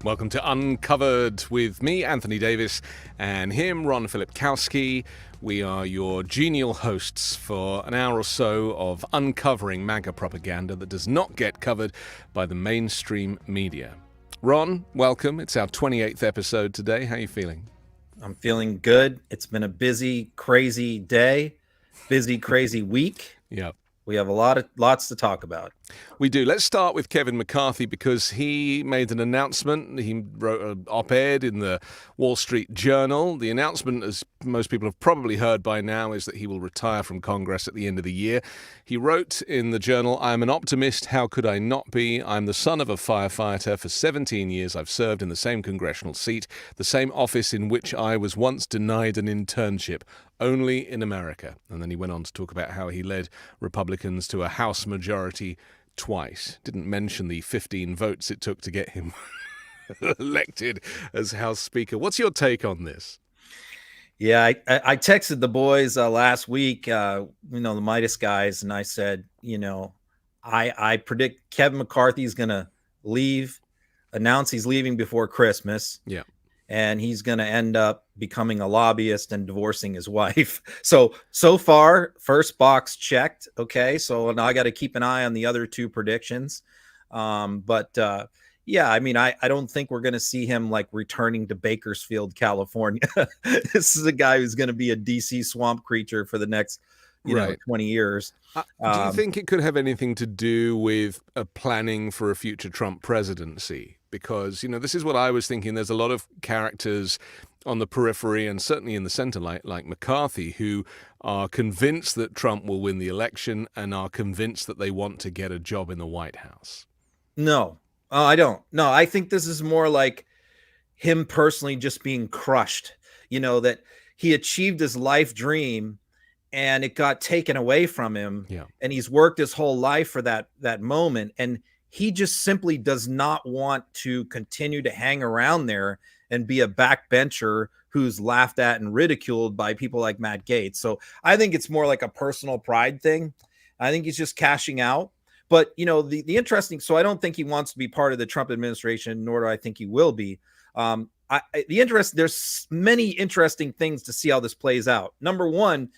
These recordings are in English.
Welcome to Uncovered with me, Anthony Davis, and him, Ron Filipkowski. We are your genial hosts for an hour or so of uncovering MAGA propaganda that does not get covered by the mainstream media. Ron, welcome. It's our 28th episode today. How are you feeling? I'm feeling good. It's been a busy, crazy day, busy, crazy week. Yeah. We have lots to talk about. We do. Let's start with Kevin McCarthy because he made an announcement. He wrote an op-ed in the Wall Street Journal. The announcement, as most people have probably heard by now, is that he will retire from Congress at the end of the year. He wrote in the Journal, "I am an optimist. How could I not be? I'm the son of a firefighter. For 17 years, I've served in the same congressional seat, the same office in which I was once denied an internship. Only in America." And then he went on to talk about how he led Republicans to a House majority twice. Didn't mention the 15 votes it took to get him elected as House Speaker. What's your take on this? Yeah, I texted the boys last week, the Midas guys, and I said, I predict Kevin McCarthy is going to announce he's leaving before Christmas. Yeah. And he's going to end up becoming a lobbyist and divorcing his wife. So far, first box checked. Okay, so now I got to keep an eye on the other two predictions. Yeah, I mean, I don't think we're going to see him like returning to Bakersfield, California. This is a guy who's going to be a DC swamp creature for the next 20 years. Do you think it could have anything to do with planning for a future Trump presidency? Because, this is what I was thinking. There's a lot of characters on the periphery and certainly in the center, like McCarthy, who are convinced that Trump will win the election and are convinced that they want to get a job in the White House. No, I don't. No, I think this is more like him personally just being crushed, that he achieved his life dream and it got taken away from him. Yeah. And he's worked his whole life for that moment. And he just simply does not want to continue to hang around there and be a backbencher who's laughed at and ridiculed by people like Matt Gaetz. So I think it's more like a personal pride thing. I think he's just cashing out. But, the interesting, so I don't think he wants to be part of the Trump administration, nor do I think he will be. There's many interesting things to see how this plays out. Number one,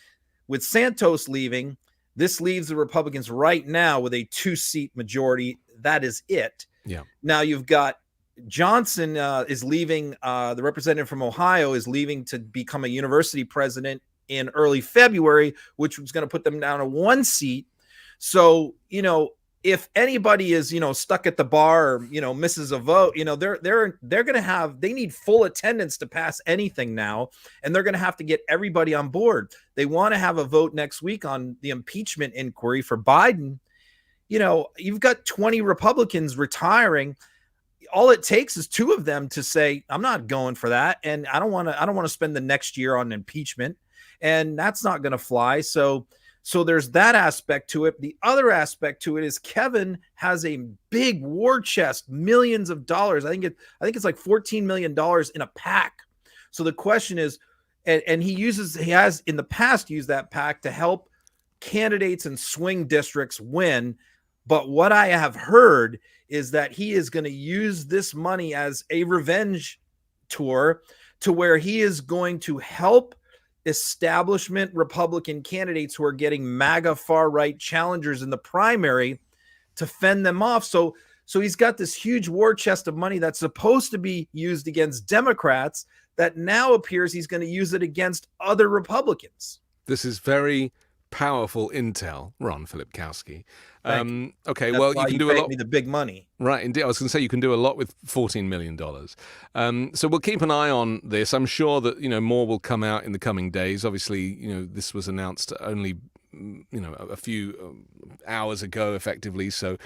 with Santos leaving, this leaves the Republicans right now with a 2-seat majority. That is it. Yeah. Now you've got Johnson is leaving. The representative from Ohio is leaving to become a university president in early February, which was going to put them down to 1 seat. So, if anybody is, stuck at the bar or, misses a vote, they're going to they need full attendance to pass anything now. And they're going to have to get everybody on board. They want to have a vote next week on the impeachment inquiry for Biden. You've got 20 Republicans retiring. All it takes is 2 of them to say, I'm not going for that. And I don't want to spend the next year on impeachment. And that's not going to fly. So there's that aspect to it. The other aspect to it is Kevin has a big war chest, millions of dollars. I think it's like $14 million in a PAC. So the question is, and he has in the past used that PAC to help candidates in swing districts win. But what I have heard is that he is going to use this money as a revenge tour to where he is going to help establishment Republican candidates who are getting MAGA far-right challengers in the primary to fend them off. So he's got this huge war chest of money that's supposed to be used against Democrats that now appears he's going to use it against other Republicans. This is very powerful intel, Ron Filipkowski. Okay, That's well, why you can do a lot. Me the big money, right? Indeed, I was going to say you can do a lot with $14 million. So we'll keep an eye on this. I'm sure that more will come out in the coming days. Obviously, this was announced only a few hours ago, effectively. So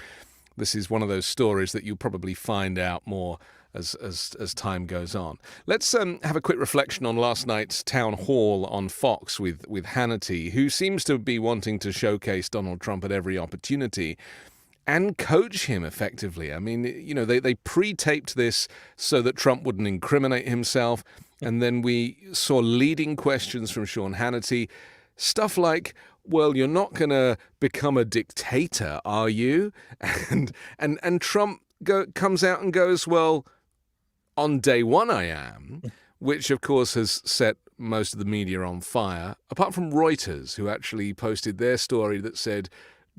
this is one of those stories that you'll probably find out more as time goes on. Let's have a quick reflection on last night's town hall on Fox with Hannity, who seems to be wanting to showcase Donald Trump at every opportunity and coach him effectively. I mean, they pre-taped this so that Trump wouldn't incriminate himself. And then we saw leading questions from Sean Hannity, stuff like, well, you're not going to become a dictator, are you? And Trump comes out and goes, well, On day one, I am, which of course has set most of the media on fire, apart from Reuters, who actually posted their story that said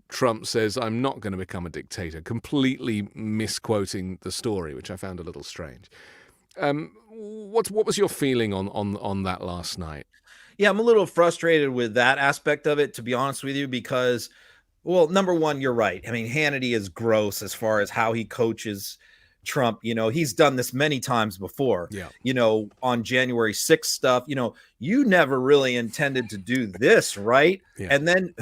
Trump says, I'm not going to become a dictator, completely misquoting the story, which I found a little strange. What was your feeling on that last night? Yeah, I'm a little frustrated with that aspect of it, to be honest with you, because, well, number one, you're right. I mean, Hannity is gross as far as how he coaches Trump. You know, he's done this many times before. Yeah. You know, on January 6th stuff, you know, you never really intended to do this, right? Yeah. And then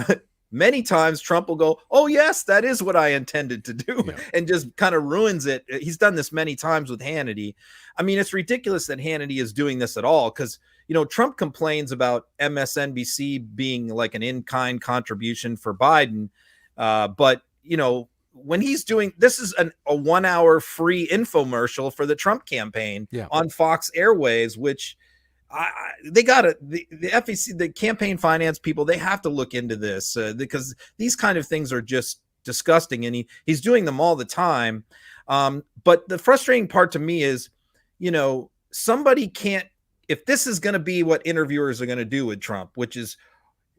many times Trump will go, oh, yes, that is what I intended to do, Yeah. and just kind of ruins it. He's done this many times with Hannity. I mean, it's ridiculous that Hannity is doing this at all, because, you know, Trump complains about MSNBC being like an in-kind contribution for Biden. But, you know, when he's doing this is a 1 hour free infomercial for the Trump campaign on Fox Airways, which they got to the FEC, the campaign finance people, they have to look into this because these kind of things are just disgusting. And he's doing them all the time. But the frustrating part to me is, you know, somebody can't, if this is going to be what interviewers are going to do with Trump, which is,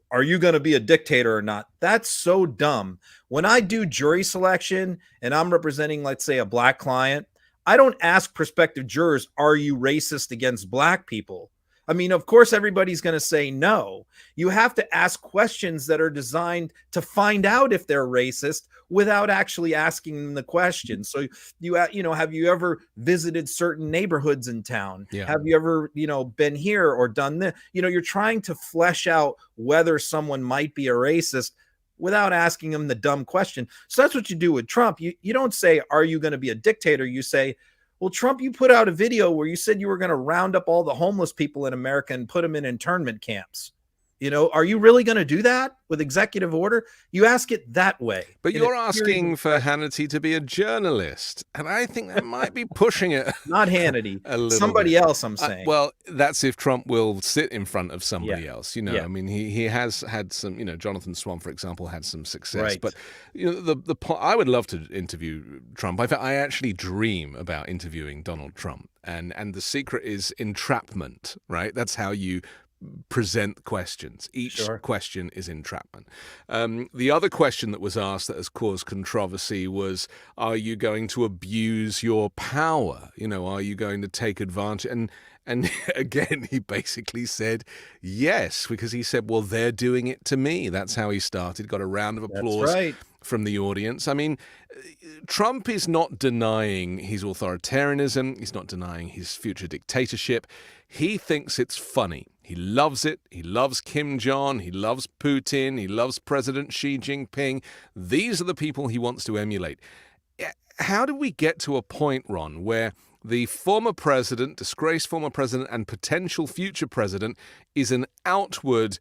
are you going to be a dictator or not? That's so dumb. When I do jury selection and I'm representing, let's say, a black client, I don't ask prospective jurors, are you racist against black people? I mean, of course, everybody's going to say no. You have to ask questions that are designed to find out if they're racist without actually asking them the question. So you know, have you ever visited certain neighborhoods in town? Yeah. Have you ever, you know, been here or done this? You know, you're trying to flesh out whether someone might be a racist without asking them the dumb question. So that's what you do with Trump. You don't say, are you going to be a dictator? You say, well, Trump, you put out a video where you said you were going to round up all the homeless people in America and put them in internment camps. You know, are you really going to do that with executive order? You ask it that way. But you're asking for Hannity to be a journalist, and I think that might be pushing it. Not Hannity. Somebody else, I'm saying. Well, that's if Trump will sit in front of somebody else. You know, I mean, he has had some, you know, Jonathan Swan, for example, had some success. Right. But, you know, I would love to interview Trump. I actually dream about interviewing Donald Trump. And the secret is entrapment, right? That's how you present questions. Each question is entrapment. The other question that was asked that has caused controversy was, are you going to abuse your power? You know, are you going to take advantage? And again, he basically said yes, because he said, well, they're doing it to me. That's how he started. Got a round of applause from the audience. I mean, Trump is not denying his authoritarianism. He's not denying his future dictatorship. He thinks it's funny. He loves it. He loves Kim Jong. He loves Putin. He loves President Xi Jinping. These are the people he wants to emulate. How do we get to a point, Ron, where the former president, disgraced former president, and potential future president is an outward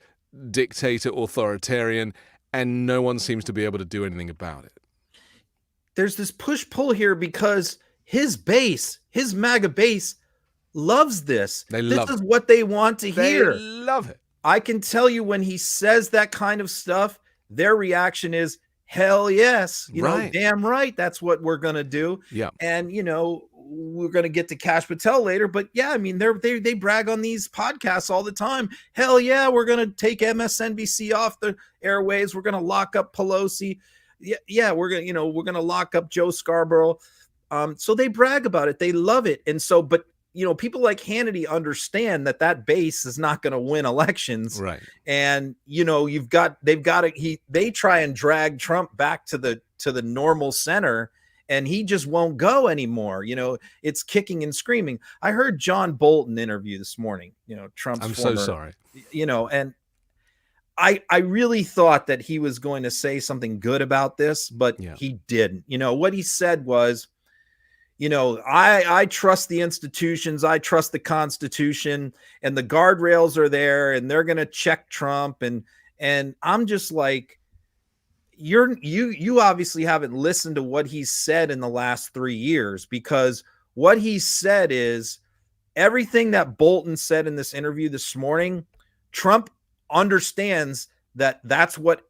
dictator authoritarian, and no one seems to be able to do anything about it? There's this push-pull here because his base, his MAGA base, loves this. This is what they want to hear. They love it. I can tell you when he says that kind of stuff, their reaction is, hell yes. You know, damn right. That's what we're going to do. Yeah. And, you know, we're going to get to Kash Patel later, but yeah, I mean, they brag on these podcasts all the time. Hell yeah, we're going to take MSNBC off the airwaves. We're going to lock up Pelosi. Yeah, we're going to lock up Joe Scarborough. So they brag about it. They love it. And so, but you know, people like Hannity understand that base is not going to win elections. Right. And, you know, they try and drag Trump back to the normal center, and he just won't go anymore. You know, it's kicking and screaming. I heard John Bolton interview this morning, you know, Trump's so sorry. You know, and I really thought that he was going to say something good about this, but he didn't. You know, what he said was, you know, I trust the institutions. I trust the Constitution, and the guardrails are there, and they're going to check Trump. And I'm just like, you obviously haven't listened to what he's said in the last 3 years, because what he said is everything that Bolton said in this interview this morning. Trump understands that that's what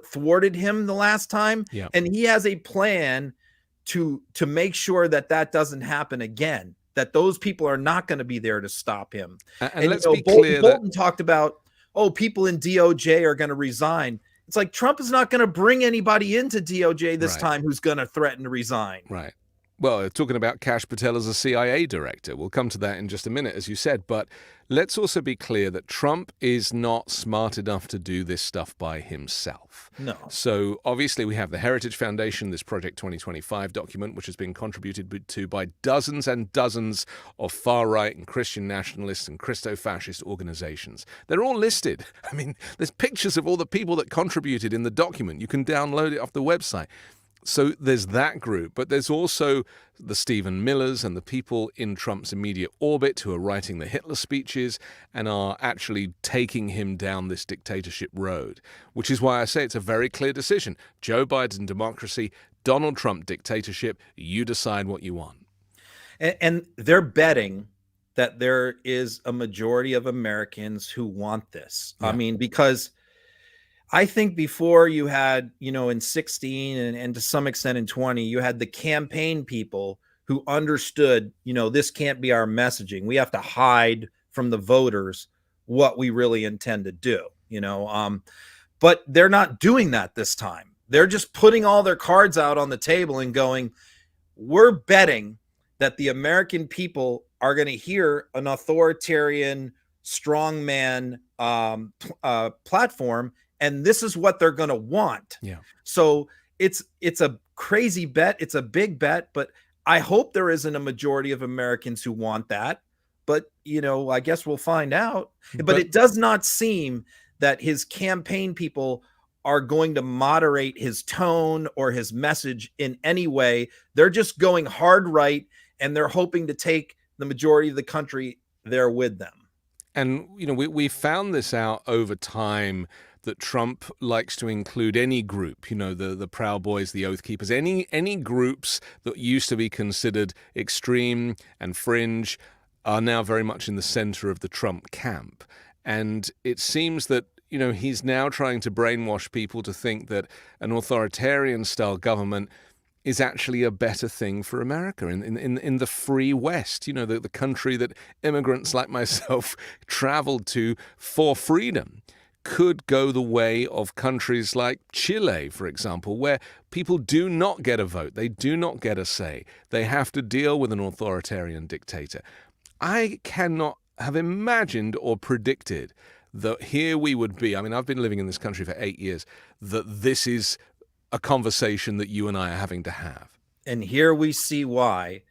thwarted him the last time, and he has a plan to make sure that doesn't happen again, that those people are not going to be there to stop him. And let's be clear Bolton talked about, people in DOJ are going to resign. It's like Trump is not going to bring anybody into DOJ this time who's going to threaten to resign. Right. Well, talking about Kash Patel as a CIA director, we'll come to that in just a minute, as you said. But let's also be clear that Trump is not smart enough to do this stuff by himself. No. So obviously we have the Heritage Foundation, this Project 2025 document, which has been contributed to by dozens and dozens of far-right and Christian nationalists and Christo-fascist organizations. They're all listed. I mean, there's pictures of all the people that contributed in the document. You can download it off the website. So there's that group, but there's also the Stephen Millers and the people in Trump's immediate orbit who are writing the Hitler speeches and are actually taking him down this dictatorship road, which is why I say it's a very clear decision. Joe Biden democracy, Donald Trump dictatorship, you decide what you want. And they're betting that there is a majority of Americans who want this. Yeah. I mean, because I think before you had, in 16 and to some extent in 20, you had the campaign people who understood, this can't be our messaging. We have to hide from the voters what we really intend to do, but they're not doing that this time. They're just putting all their cards out on the table and going, we're betting that the American people are going to hear an authoritarian strongman platform. And this is what they're going to want. Yeah. So it's a crazy bet. It's a big bet, but I hope there isn't a majority of Americans who want that. But, I guess we'll find out. But it does not seem that his campaign people are going to moderate his tone or his message in any way. They're just going hard right, and they're hoping to take the majority of the country there with them. And, we found this out over time, that Trump likes to include any group, the Proud Boys, the Oath Keepers, any groups that used to be considered extreme and fringe are now very much in the center of the Trump camp. And it seems that, he's now trying to brainwash people to think that an authoritarian-style government is actually a better thing for America in the free West, the country that immigrants like myself traveled to for freedom. Could go the way of countries like Chile, for example, where people do not get a vote. They do not get a say. They have to deal with an authoritarian dictator. I cannot have imagined or predicted that here we would be. I mean, I've been living in this country for 8 years, that this is a conversation that you and I are having to have. And here we see why,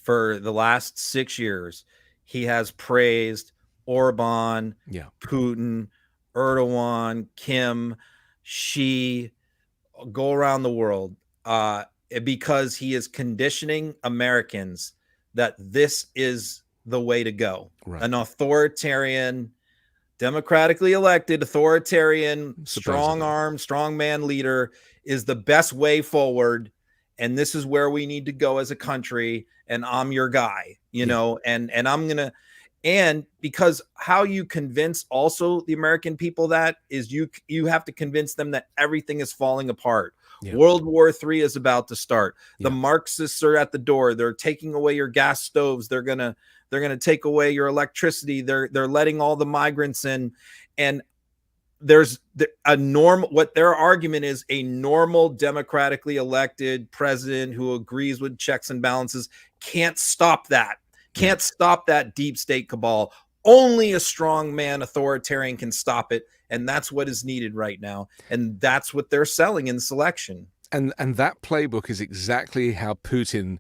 for the last 6 years, he has praised Orban, Putin, Erdogan, Kim, Xi, go around the world, because he is conditioning Americans that this is the way to go. Right. An authoritarian, democratically elected, authoritarian, strong-armed, strongman leader is the best way forward. And this is where we need to go as a country. And I'm your guy, and I'm going to. And because how you convince also the American people that is you have to convince them that everything is falling apart. Yeah. World War III is about to start. Yeah. The Marxists are at the door. They're taking away your gas stoves. They're gonna take away your electricity. They're letting all the migrants in. And there's a normal, what their argument is, a normal democratically elected president who agrees with checks and balances can't stop that. Can't stop that deep state cabal. Only a strong man authoritarian can stop it. And that's what is needed right now. And that's what they're selling in selection. And that playbook is exactly how Putin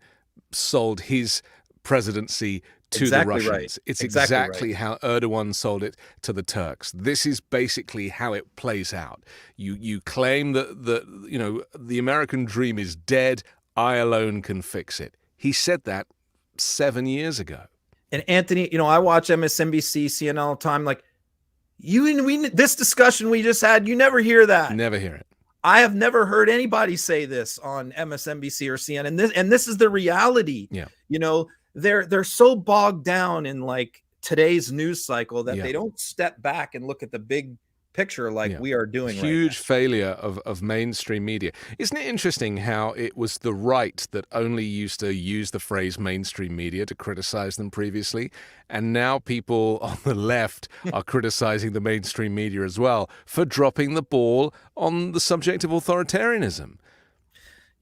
sold his presidency to the Russians. Right. It's exactly how Erdogan sold it to the Turks. This is basically how it plays out. You claim that the American dream is dead. I alone can fix it. He said that 7 years ago. And Anthony, I watch MSNBC, CNN all the time. Like this discussion we just had, you never hear that. Never hear it. I have never heard anybody say this on MSNBC or CNN. And this is the reality. Yeah. They're so bogged down in like today's news cycle that they don't step back and look at the big picture like we are doing right now. Huge failure of mainstream media. Isn't it interesting how it was the right that only used to use the phrase mainstream media to criticize them previously, and now people on the left are criticizing the mainstream media as well for dropping the ball on the subject of authoritarianism?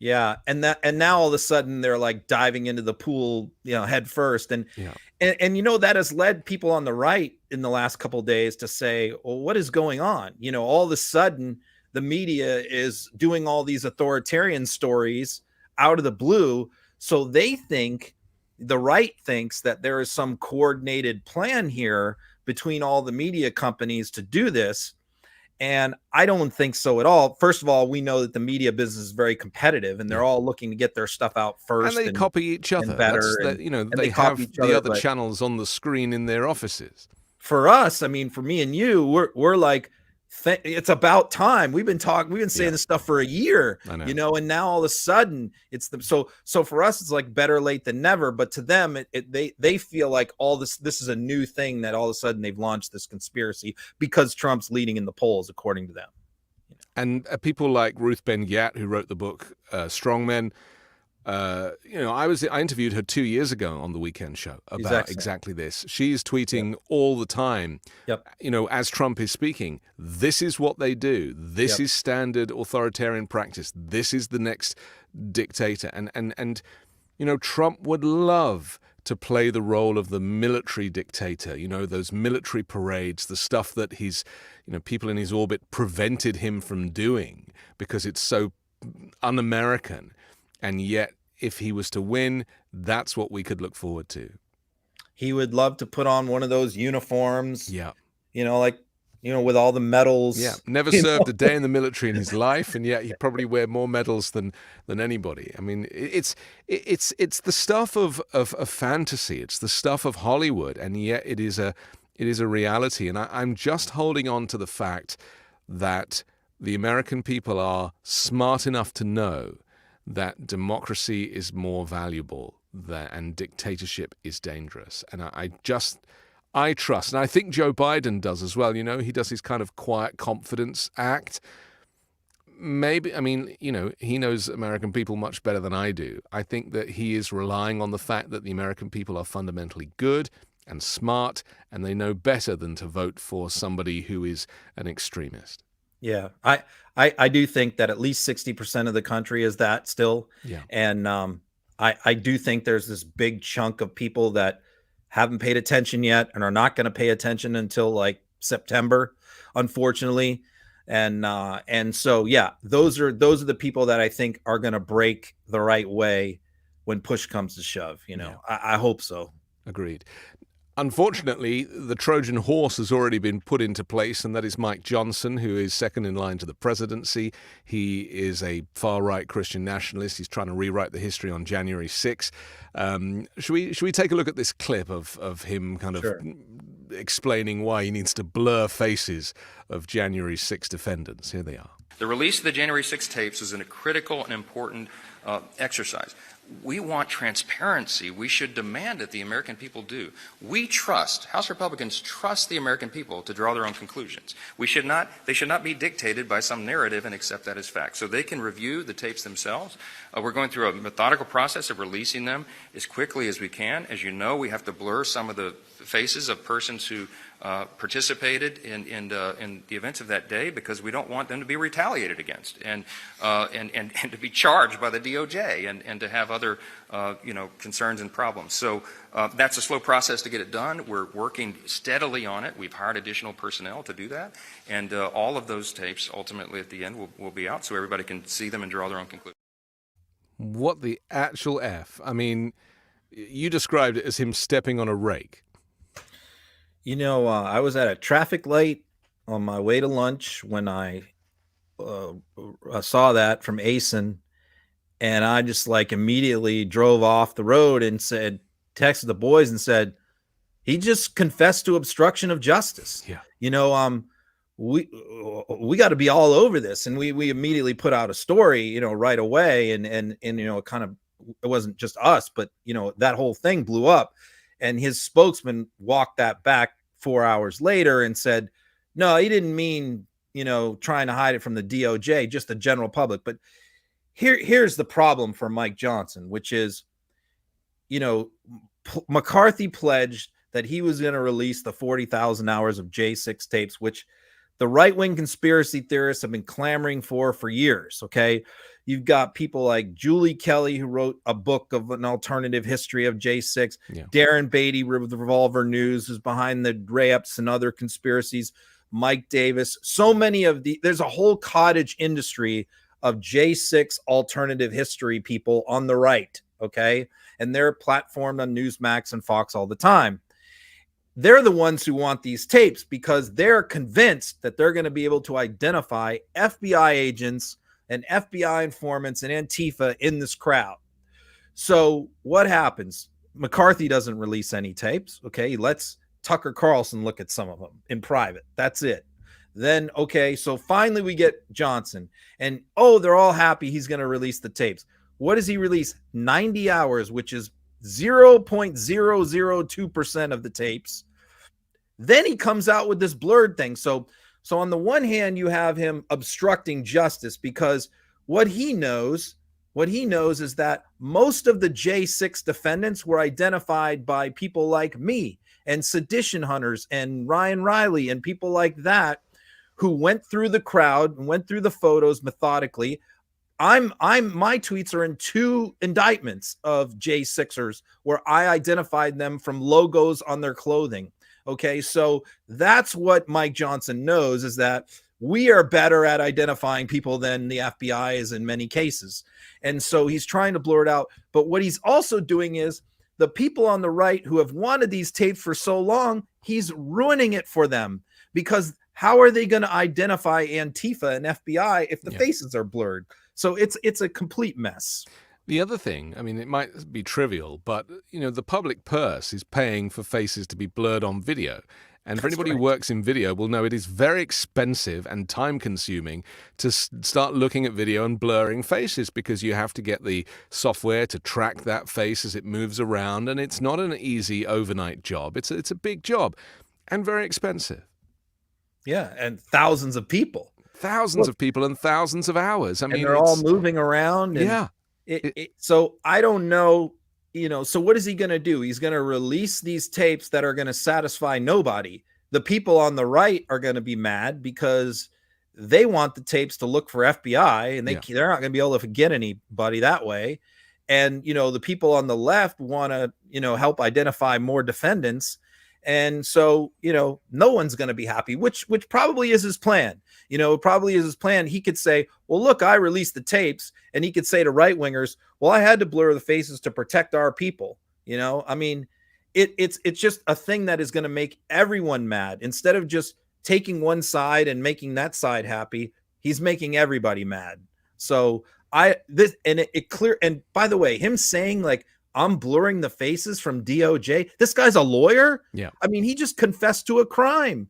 Yeah, and now all of a sudden they're like diving into the pool, head first, and that has led people on the right in the last couple of days to say, well, what is going on? All of a sudden the media is doing all these authoritarian stories out of the blue, so the right thinks that there is some coordinated plan here between all the media companies to do this. And I don't think so at all. First of all, we know that the media business is very competitive, and they're all looking to get their stuff out first. And they copy each other. And better. They have the other channels on the screen in their offices. For us, I mean, for me and you, we're like, it's about time. We've been saying this stuff for a year, and now all of a sudden it's so for us, it's like better late than never. But to them, they feel like all this is a new thing, that all of a sudden they've launched this conspiracy because Trump's leading in the polls, according to them. And people like Ruth Ben-Ghiat, who wrote the book Strongmen, I interviewed her 2 years ago on the Weekend Show about exactly this. She's tweeting all the time. As Trump is speaking, this is what they do. This is standard authoritarian practice. This is the next dictator. And Trump would love to play the role of the military dictator, those military parades, the stuff that people in his orbit prevented him from doing because it's so un-American. And yet, if he was to win, that's what we could look forward to. He would love to put on one of those uniforms. Yeah. With all the medals. Yeah. Never served a day in the military in his life, and yet he'd probably wear more medals than anybody. I mean, it's the stuff of fantasy. It's the stuff of Hollywood, and yet it is a reality. And I'm just holding on to the fact that the American people are smart enough to know that democracy is more valuable and dictatorship is dangerous. And I trust, and I think Joe Biden does as well. He does his kind of quiet confidence act. Maybe, he knows American people much better than I do. I think that he is relying on the fact that the American people are fundamentally good and smart, and they know better than to vote for somebody who is an extremist. Yeah, I do think that at least 60% of the country is that still. Yeah. And I do think there's this big chunk of people that haven't paid attention yet and are not going to pay attention until like September, unfortunately. And so, yeah, those are the people that I think are going to break the right way when push comes to shove. I hope so. Agreed. Unfortunately, the Trojan horse has already been put into place, and that is Mike Johnson, who is second in line to the presidency. He is a far-right Christian nationalist. He's trying to rewrite the history on January 6th. Should we take a look at this clip of him kind of explaining why he needs to blur faces of January 6 defendants? Here they are. The release of the January 6 tapes is a critical and important exercise. We want transparency. We should demand that the American people do. House Republicans trust the American people to draw their own conclusions. They should not be dictated by some narrative and accept that as fact. So they can review the tapes themselves. We're going through a methodical process of releasing them as quickly as we can. As you know, we have to blur some of the faces of persons who participated in the events of that day, because we don't want them to be retaliated against and to be charged by the DOJ and to have other concerns and problems. So that's a slow process to get it done. We're working steadily on it. We've hired additional personnel to do that, and all of those tapes ultimately at the end will be out so everybody can see them and draw their own conclusions. What the actual F? I mean, you described it as him stepping on a rake. I was at a traffic light on my way to lunch when I saw that from ASIN, and I just immediately drove off the road and texted the boys and said, he just confessed to obstruction of justice. Yeah. We got to be all over this. And we immediately put out a story, right away. And kind of, it wasn't just us, but that whole thing blew up. And his spokesman walked that back 4 hours later and said, No, he didn't mean, trying to hide it from the DOJ, just the general public. But here's the problem for Mike Johnson, which is, McCarthy pledged that he was going to release the 40,000 hours of J6 tapes, which the right-wing conspiracy theorists have been clamoring for years. Okay. You've got people like Julie Kelly, who wrote a book of an alternative history of J6, Darren Beatty with Revolver News, who's behind the Raps and other conspiracies, Mike Davis, so many of there's a whole cottage industry of J6 alternative history people on the right. Okay. And they're platformed on Newsmax and Fox all the time. They're the ones who want these tapes because they're convinced that they're going to be able to identify FBI agents and FBI informants and Antifa in this crowd. So what happens? McCarthy doesn't release any tapes. Okay. He lets Tucker Carlson look at some of them in private. That's it. Then, okay, so finally we get Johnson, and they're all happy he's going to release the tapes. What does he release? 90 hours, which is 0.002% of the tapes. Then he comes out with this blurred thing. So on the one hand, you have him obstructing justice because what he knows is that most of the J6 defendants were identified by people like me and sedition hunters and Ryan Riley and people like that, who went through the crowd and went through the photos methodically. My tweets are in 2 indictments of J6ers where I identified them from logos on their clothing. Okay, so that's what Mike Johnson knows, is that we are better at identifying people than the FBI is in many cases. And so he's trying to blur it out. But what he's also doing is the people on the right who have wanted these tapes for so long, he's ruining it for them, because how are they going to identify Antifa and FBI if the faces are blurred? So it's a complete mess. The other thing, I mean, it might be trivial, but, the public purse is paying for faces to be blurred on video. And for anybody who works in video will know it is very expensive and time-consuming to start looking at video and blurring faces, because you have to get the software to track that face as it moves around, and it's not an easy overnight job. It's a big job and very expensive. Yeah, and thousands of people. Thousands of people and thousands of hours. I mean, they're all moving around. And so I don't know, so what is he going to do? He's going to release these tapes that are going to satisfy nobody. The people on the right are going to be mad because they want the tapes to look for FBI, and they're not going to be able to get anybody that way. And, the people on the left want to, help identify more defendants. And so, no one's going to be happy, which probably is his plan. Probably is his plan. He could say, well, look, I released the tapes, and he could say to right wingers, well, I had to blur the faces to protect our people. I mean, it's just a thing that is going to make everyone mad. Instead of just taking one side and making that side happy, he's making everybody mad. So it clear. And by the way, him saying like, I'm blurring the faces from DOJ. This guy's a lawyer. Yeah. I mean, he just confessed to a crime.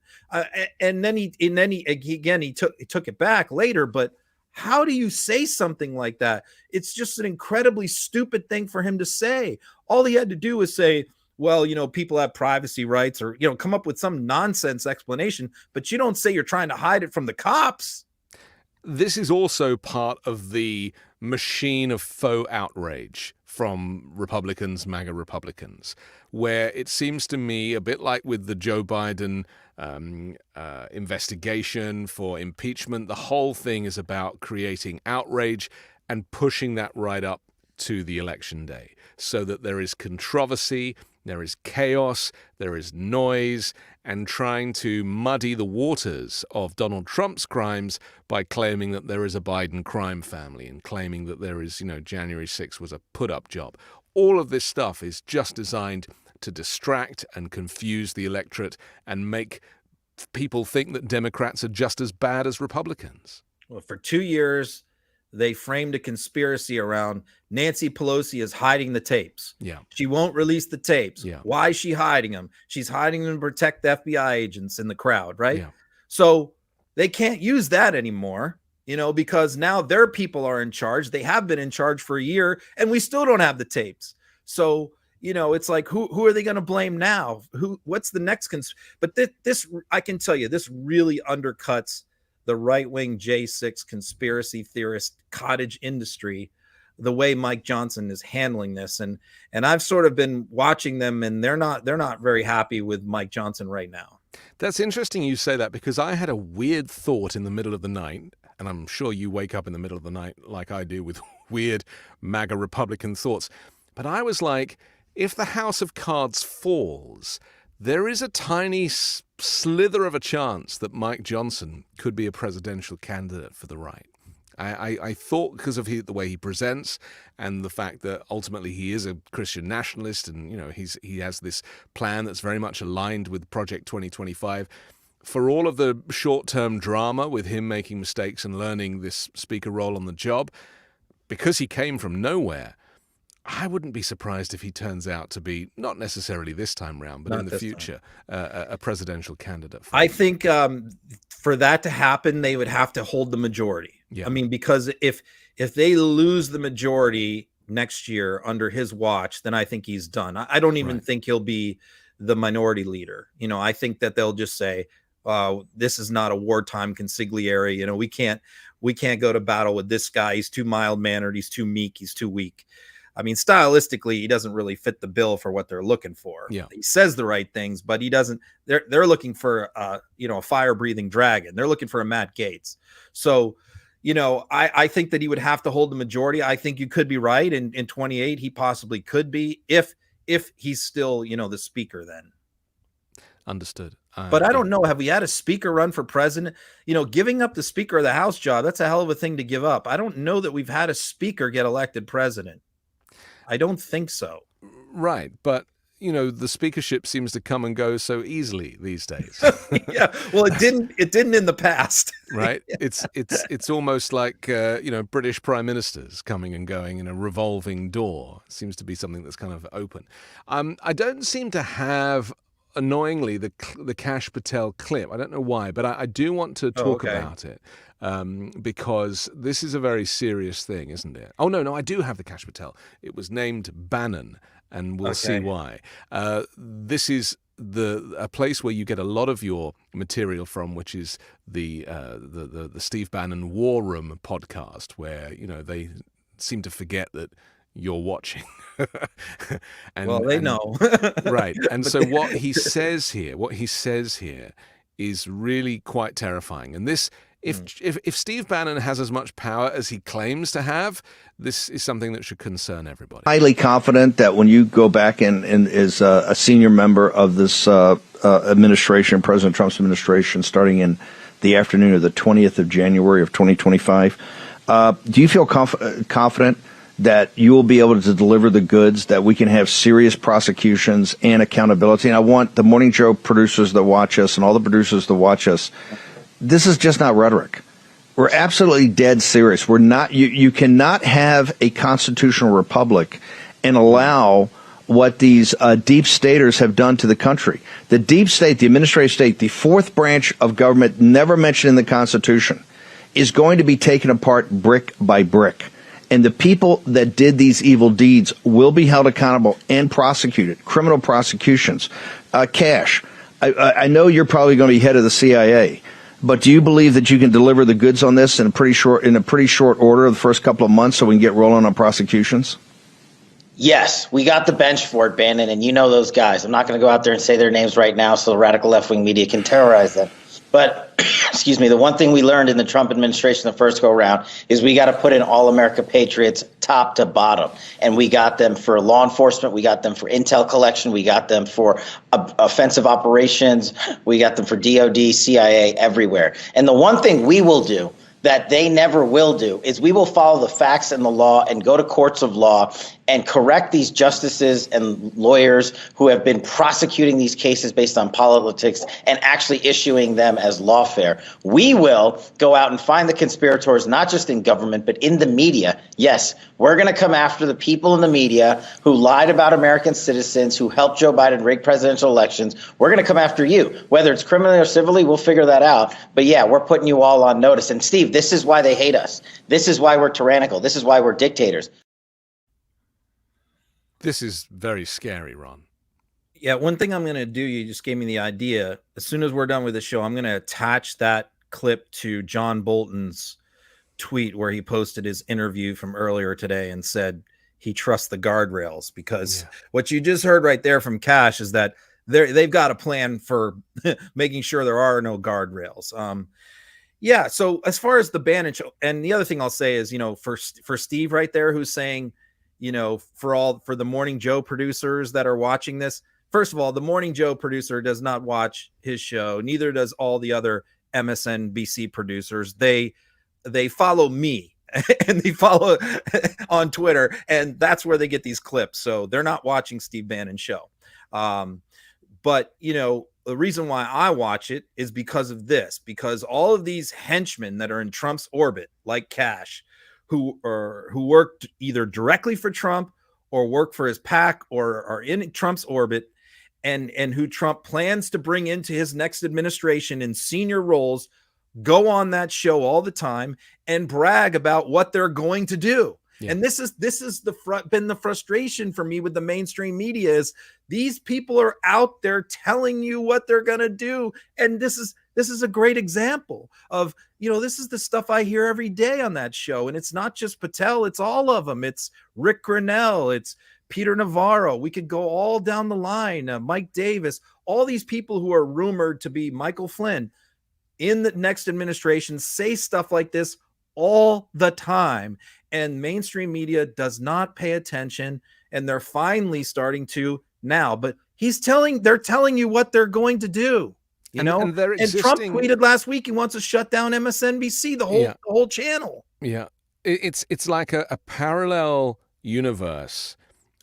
And then he took it back later. But how do you say something like that? It's just an incredibly stupid thing for him to say. All he had to do was say, well, people have privacy rights, or, come up with some nonsense explanation, but you don't say you're trying to hide it from the cops. This is also part of the machine of faux outrage from Republicans, MAGA Republicans, where it seems to me, a bit like with the Joe Biden investigation for impeachment, the whole thing is about creating outrage and pushing that right up to the election day, so that there is controversy, there is chaos, there is noise, and trying to muddy the waters of Donald Trump's crimes by claiming that there is a Biden crime family and claiming that there is, January 6th was a put-up job. All of this stuff is just designed to distract and confuse the electorate and make people think that Democrats are just as bad as Republicans. Well, for 2 years, they framed a conspiracy around Nancy Pelosi is hiding the tapes. Yeah. She won't release the tapes. Yeah. Why is she hiding them? She's hiding them to protect the FBI agents in the crowd, right? Yeah. So they can't use that anymore, because now their people are in charge. They have been in charge for a year, and we still don't have the tapes. So it's like, who are they going to blame now? What's the next? But this, I can tell you, this really undercuts the right-wing J6 conspiracy theorist cottage industry, the way Mike Johnson is handling this. And I've sort of been watching them, and they're not very happy with Mike Johnson right now. That's interesting you say that, because I had a weird thought in the middle of the night, and I'm sure you wake up in the middle of the night like I do with weird MAGA Republican thoughts. But I was like, if the House of Cards falls, there is a tiny slither of a chance that Mike Johnson could be a presidential candidate for the right. I thought, because of the way he presents and the fact that ultimately he is a Christian nationalist, and he has this plan that's very much aligned with Project 2025. For all of the short-term drama with him making mistakes and learning this speaker role on the job, because he came from nowhere, I wouldn't be surprised if he turns out to be, not necessarily this time round, but in the future, a presidential candidate. I think for that to happen, they would have to hold the majority. Yeah. I mean, because if they lose the majority next year under his watch, then I think he's done. I don't even think he'll be the minority leader. I think that they'll just say, this is not a wartime consigliere. We can't go to battle with this guy. He's too mild-mannered. He's too meek. He's too weak. I mean, stylistically, he doesn't really fit the bill for what they're looking for. Yeah. He says the right things, but he doesn't. They're looking for a fire-breathing dragon. They're looking for a Matt Gaetz. So, I think that he would have to hold the majority. I think you could be right. In 28, he possibly could be if he's still, the speaker then. Understood. But I don't know. Have we had a speaker run for president? Giving up the Speaker of the House job, that's a hell of a thing to give up. I don't know that we've had a speaker get elected president. I don't think so. Right. But, the speakership seems to come and go so easily these days. Yeah. Well, it didn't in the past. Right. It's almost like, British prime ministers coming and going in a revolving door. It seems to be something that's kind of open. I don't seem to have, annoyingly, the Kash Patel clip. I don't know why, but I do want to talk about it. Because this is a very serious thing, isn't it? Oh, no, I do have the Kash Patel. It was named Bannon, and we'll see why. This is a place where you get a lot of your material from, which is the Steve Bannon War Room podcast, where, they seem to forget that you're watching. They know. Right. And so what he says here is really quite terrifying. And this, if Steve Bannon has as much power as he claims to have, this is something that should concern everybody. Highly confident that when you go back and as a senior member of this administration, President Trump's administration, starting in the afternoon of the 20th of January of 2025, do you feel confident that you will be able to deliver the goods, that we can have serious prosecutions and accountability? And I want the Morning Joe producers that watch us and all the producers that watch us, this is just not rhetoric. We're absolutely dead serious. We're not. You cannot have a constitutional republic and allow what these deep staters have done to the country. The deep state, the administrative state, the fourth branch of government never mentioned in the Constitution, is going to be taken apart brick by brick. And the people that did these evil deeds will be held accountable and prosecuted, criminal prosecutions. Kash, I know you're probably going to be head of the CIA, but do you believe that you can deliver the goods on this in a pretty short order the first couple of months so we can get rolling on prosecutions? Yes, we got the bench for it, Bannon, and you know those guys. I'm not going to go out there and say their names right now so the radical left-wing media can terrorize them. But, excuse me, the one thing we learned in the Trump administration the first go-around is we got to put in all America patriots top to bottom. And we got them for law enforcement. We got them for intel collection. We got them for offensive operations. We got them for DOD, CIA, everywhere. And the one thing we will do that they never will do is we will follow the facts and the law and go to courts of law and correct these justices and lawyers who have been prosecuting these cases based on politics and actually issuing them as lawfare. We will go out and find the conspirators, not just in government, but in the media. Yes, we're going to come after the people in the media who lied about American citizens, who helped Joe Biden rig presidential elections. We're going to come after you. Whether it's criminally or civilly, we'll figure that out. But yeah, we're putting you all on notice. And Steve, this is why they hate us. This is why we're tyrannical. This is why we're dictators. This is very scary, Ron. Yeah, one thing I'm going to do, you just gave me the idea. As soon as we're done with the show, I'm going to attach that clip to John Bolton's tweet where he posted his interview from earlier today and said he trusts the guardrails, because what you just heard right there from Kash is that they've got a plan for making sure there are no guardrails. Yeah. So as far as the ban and the other thing I'll say is, for Steve right there, who's saying, for the Morning Joe producers that are watching this, first of all, the Morning Joe producer does not watch his show. Neither does all the other MSNBC producers. They follow me and they follow on Twitter, and that's where they get these clips. So they're not watching Steve Bannon's show. But the reason why I watch it is because of this, because all of these henchmen that are in Trump's orbit, like Kash, who worked either directly for Trump or work for his PAC or are in Trump's orbit, and who Trump plans to bring into his next administration in senior roles, go on that show all the time and brag about what they're going to do. Yeah. And this is been the frustration for me with the mainstream media, is these people are out there telling you what they're going to do. And this is a great example of, this is the stuff I hear every day on that show. And it's not just Patel, it's all of them. It's Rick Grinnell, it's Peter Navarro. We could go all down the line. Mike Davis, all these people who are rumored to be Michael Flynn in the next administration say stuff like this all the time. And mainstream media does not pay attention, and they're finally starting to now. But they're telling you what they're going to do. And Trump tweeted last week he wants to shut down MSNBC, the whole channel. Yeah, it's like a parallel universe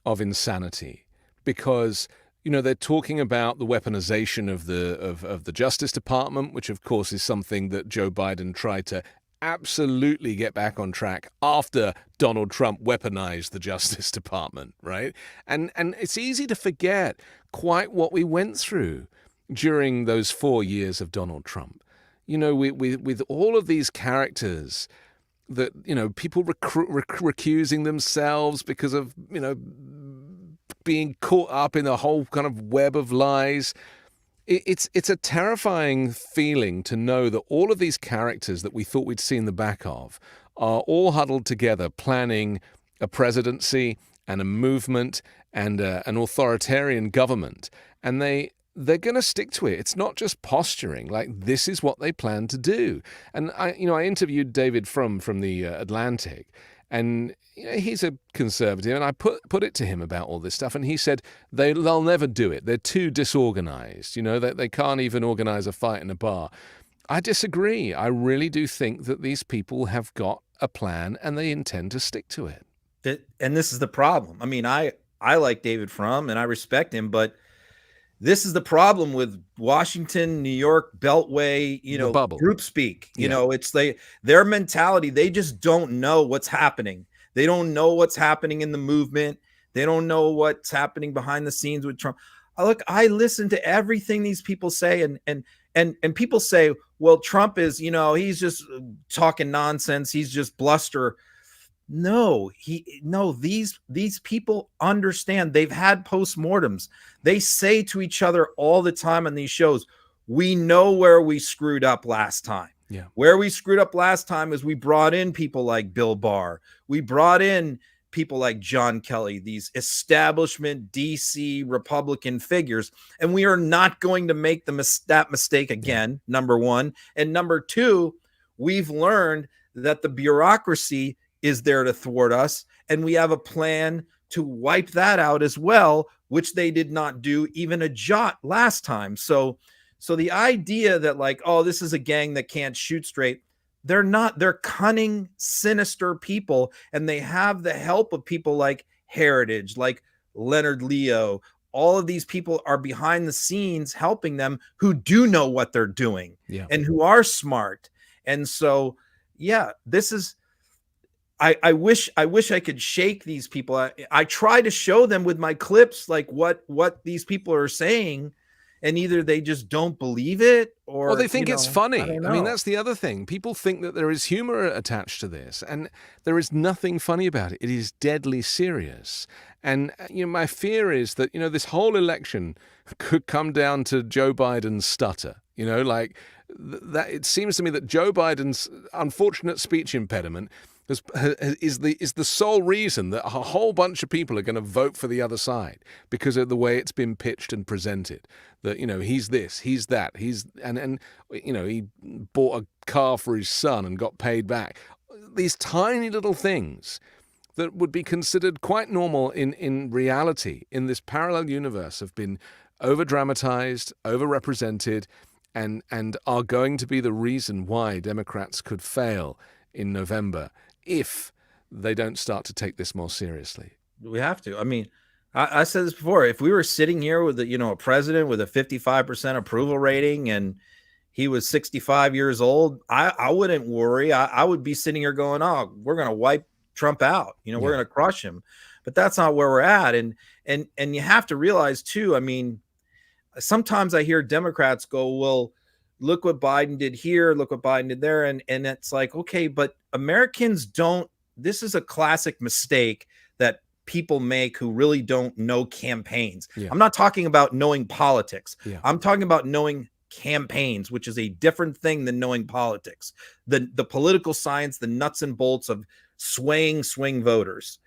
of insanity, because they're talking about the weaponization of the Justice Department, which of course is something that Joe Biden tried to absolutely get back on track after Donald Trump weaponized the Justice Department, right? And it's easy to forget quite what we went through during those 4 years of Donald Trump. With all of these characters that, people recusing themselves because of, being caught up in a whole kind of web of lies. It's a terrifying feeling to know that all of these characters that we thought we'd seen the back of are all huddled together planning a presidency and a movement and an authoritarian government. And they're going to stick to it. It's not just posturing. Like, this is what they plan to do. And I interviewed David from the Atlantic, and he's a conservative, and I put it to him about all this stuff, and he said they'll never do it. They're too disorganized. They can't even organize a fight in a bar. I disagree. I really do think that these people have got a plan and they intend to stick to it. And this is the problem. I mean, I like David Frum and I respect him, but this is the problem with Washington, New York, Beltway, group speak. It's their mentality. They just don't know what's happening. They don't know what's happening in the movement. They don't know what's happening behind the scenes with Trump. I listen to everything these people say, and people say, well, Trump is, he's just talking nonsense. He's just bluster. No, these people understand. They've had postmortems. They say to each other all the time on these shows, we know where we screwed up last time. Yeah. Where we screwed up last time is we brought in people like Bill Barr. We brought in people like John Kelly, these establishment DC Republican figures. And we are not going to make that mistake again, number one. And number two, we've learned that the bureaucracy is there to thwart us. And we have a plan to wipe that out as well, which they did not do even a jot last time. So the idea that this is a gang that can't shoot straight, they're not. They're cunning, sinister people, and they have the help of people like Heritage, like Leonard Leo. All of these people are behind the scenes helping them, who do know what they're doing and who are smart. And so, this is. I wish I could shake these people. I try to show them with my clips, like what these people are saying. and either they just don't believe it, or they think it's funny. I mean, that's the other thing. People think that there is humor attached to this, and there is nothing funny about it. It is deadly serious. And, my fear is that, this whole election could come down to Joe Biden's stutter. That it seems to me that Joe Biden's unfortunate speech impediment is the sole reason that a whole bunch of people are going to vote for the other side, because of the way it's been pitched and presented. That he's this, he's that, and he bought a car for his son and got paid back. These tiny little things that would be considered quite normal in reality in this parallel universe have been over-dramatized, over-represented, and are going to be the reason why Democrats could fail in November if they don't start to take this more seriously. We have to. I mean, I said this before. If we were sitting here with a president with a 55% approval rating and he was 65 years old, I wouldn't worry. I would be sitting here going, "Oh, we're going to wipe Trump out. We're going to crush him." But that's not where we're at. And you have to realize too, I mean, sometimes I hear Democrats go, "Well, look what Biden did here, look what Biden did there." And it's like, okay, but Americans don't, this is a classic mistake that people make who really don't know campaigns. Yeah. I'm not talking about knowing politics. Yeah. I'm talking about knowing campaigns, which is a different thing than knowing politics. The political science, the nuts and bolts of swing voters.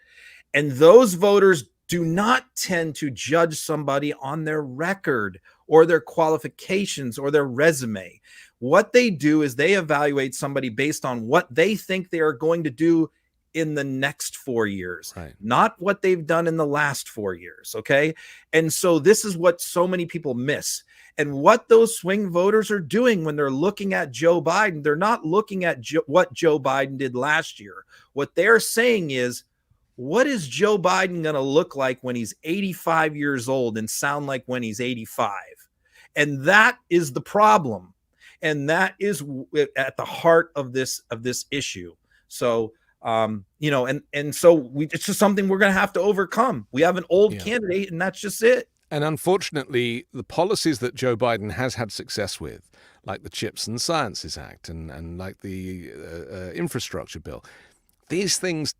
And those voters do not tend to judge somebody on their record or their qualifications or their resume. What they do is they evaluate somebody based on what they think they are going to do in the next 4 years, right, not what they've done in the last 4 years. Okay. And so this is what so many people miss. And what those swing voters are doing when they're looking at Joe Biden, they're not looking at what Joe Biden did last year. What they're saying is, what is Joe Biden going to look like when he's 85 years old and sound like when he's 85? And that is the problem. And that is at the heart of this issue. So, and so it's just something we're going to have to overcome. We have an old candidate, and that's just it. And unfortunately, the policies that Joe Biden has had success with, like the Chips and Sciences Act and like the infrastructure bill, these things,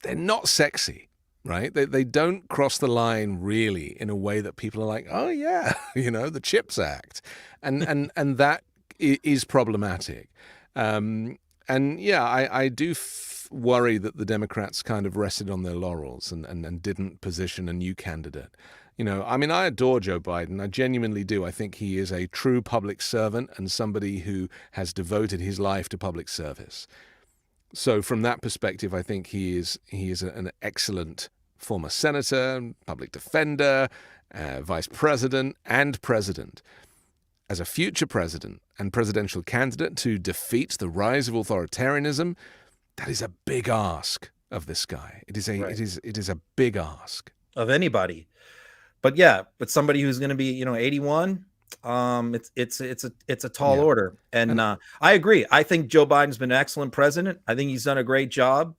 they're not sexy, right? They don't cross the line really in a way that people are like, oh yeah, the Chips Act, and that is problematic. I do worry that the Democrats kind of rested on their laurels and didn't position a new candidate. I adore Joe Biden. I genuinely do. I think he is a true public servant and somebody who has devoted his life to public service. So from that perspective, I think he is an excellent former senator, public defender, vice president, and president. As a future president and presidential candidate to defeat the rise of authoritarianism, that is a big ask of this guy. It is a big ask of anybody. But somebody who's going to be 81. It's a tall order. And I agree. I think Joe Biden's been an excellent president. I think he's done a great job.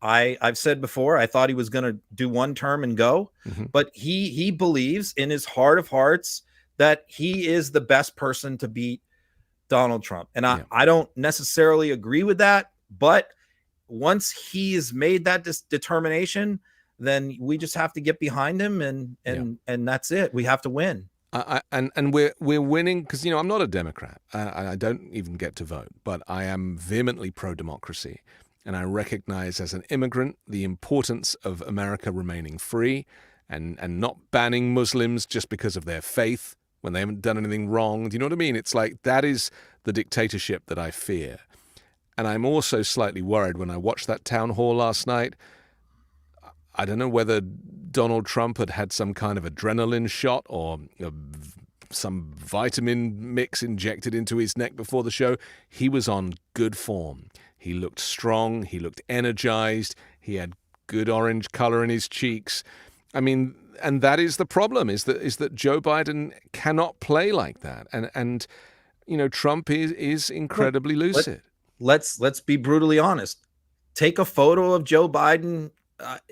I've said before, I thought he was going to do one term and go, but he believes in his heart of hearts that he is the best person to beat Donald Trump. And I don't necessarily agree with that, but once he has made that determination, then we just have to get behind him and that's it. We have to win. And we're winning because, I'm not a Democrat. I don't even get to vote, but I am vehemently pro-democracy. And I recognize as an immigrant the importance of America remaining free and not banning Muslims just because of their faith when they haven't done anything wrong. Do you know what I mean? It's like that is the dictatorship that I fear. And I'm also slightly worried when I watched that town hall last night. I don't know whether Donald Trump had some kind of adrenaline shot or some vitamin mix injected into his neck before the show. He was on good form. He looked strong. He looked energized. He had good orange color in his cheeks. I mean, and that is the problem, is that Joe Biden cannot play like that. And Trump is incredibly lucid. Let's be brutally honest. Take a photo of Joe Biden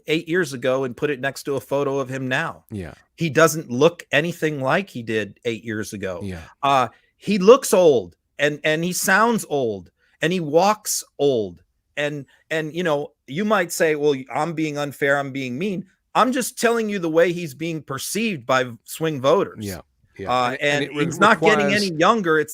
8 years ago and put it next to a photo of him now. Yeah. He doesn't look anything like he did 8 years ago. Yeah. He looks old and he sounds old and he walks old. And you might say, well, I'm being unfair, I'm being mean. I'm just telling you the way he's being perceived by swing voters. Yeah. Yeah. And he's not getting any younger.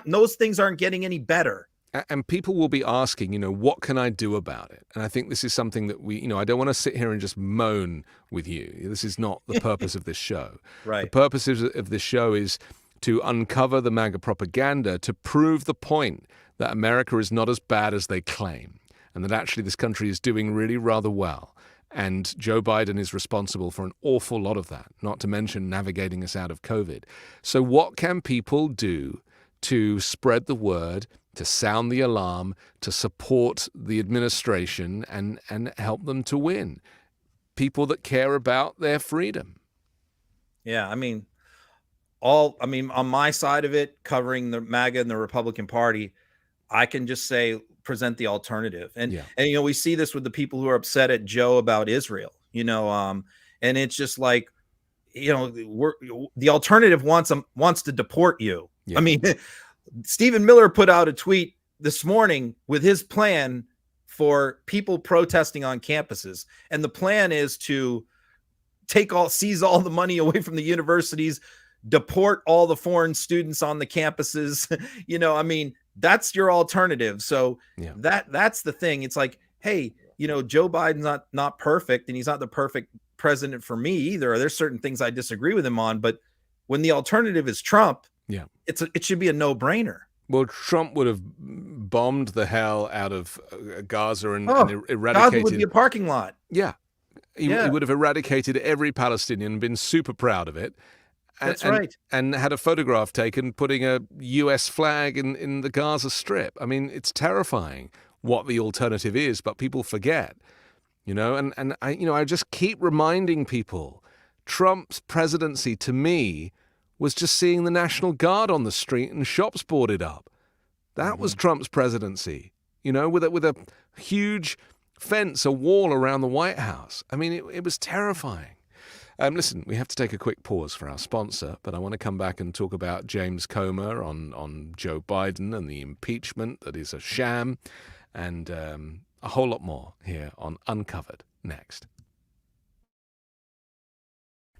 Those things aren't getting any better. And people will be asking, what can I do about it? And I think this is something that I don't want to sit here and just moan with you. This is not the purpose of this show. Right. The purpose of this show is to uncover the MAGA propaganda, to prove the point that America is not as bad as they claim, and that actually this country is doing really rather well. And Joe Biden is responsible for an awful lot of that, not to mention navigating us out of COVID. So what can people do to spread the word, to sound the alarm, to support the administration and help them to win? People that care about their freedom. Yeah, on my side of it, covering the MAGA and the Republican Party, I can just say present the alternative. And we see this with the people who are upset at Joe about Israel, and it's just like, the alternative wants to deport you. Yeah. Stephen Miller put out a tweet this morning with his plan for people protesting on campuses. And the plan is to seize all the money away from the universities, deport all the foreign students on the campuses. That's your alternative. So that's the thing. It's like, hey, Joe Biden's not perfect, and he's not the perfect president for me either. There's certain things I disagree with him on, but when the alternative is Trump, it should be a no-brainer. Well, Trump would have bombed the hell out of Gaza and eradicated. Gaza would be a parking lot. Yeah. He would have eradicated every Palestinian, been super proud of it. That's right. And had a photograph taken putting a U.S. flag in the Gaza Strip. It's terrifying what the alternative is, but people forget, and I just keep reminding people, Trump's presidency to me was just seeing the National Guard on the street and shops boarded up. That was Trump's presidency, with a huge fence, a wall around the White House. It was terrifying. Listen, we have to take a quick pause for our sponsor, but I want to come back and talk about James Comer on Joe Biden and the impeachment that is a sham, and a whole lot more here on Uncovered next.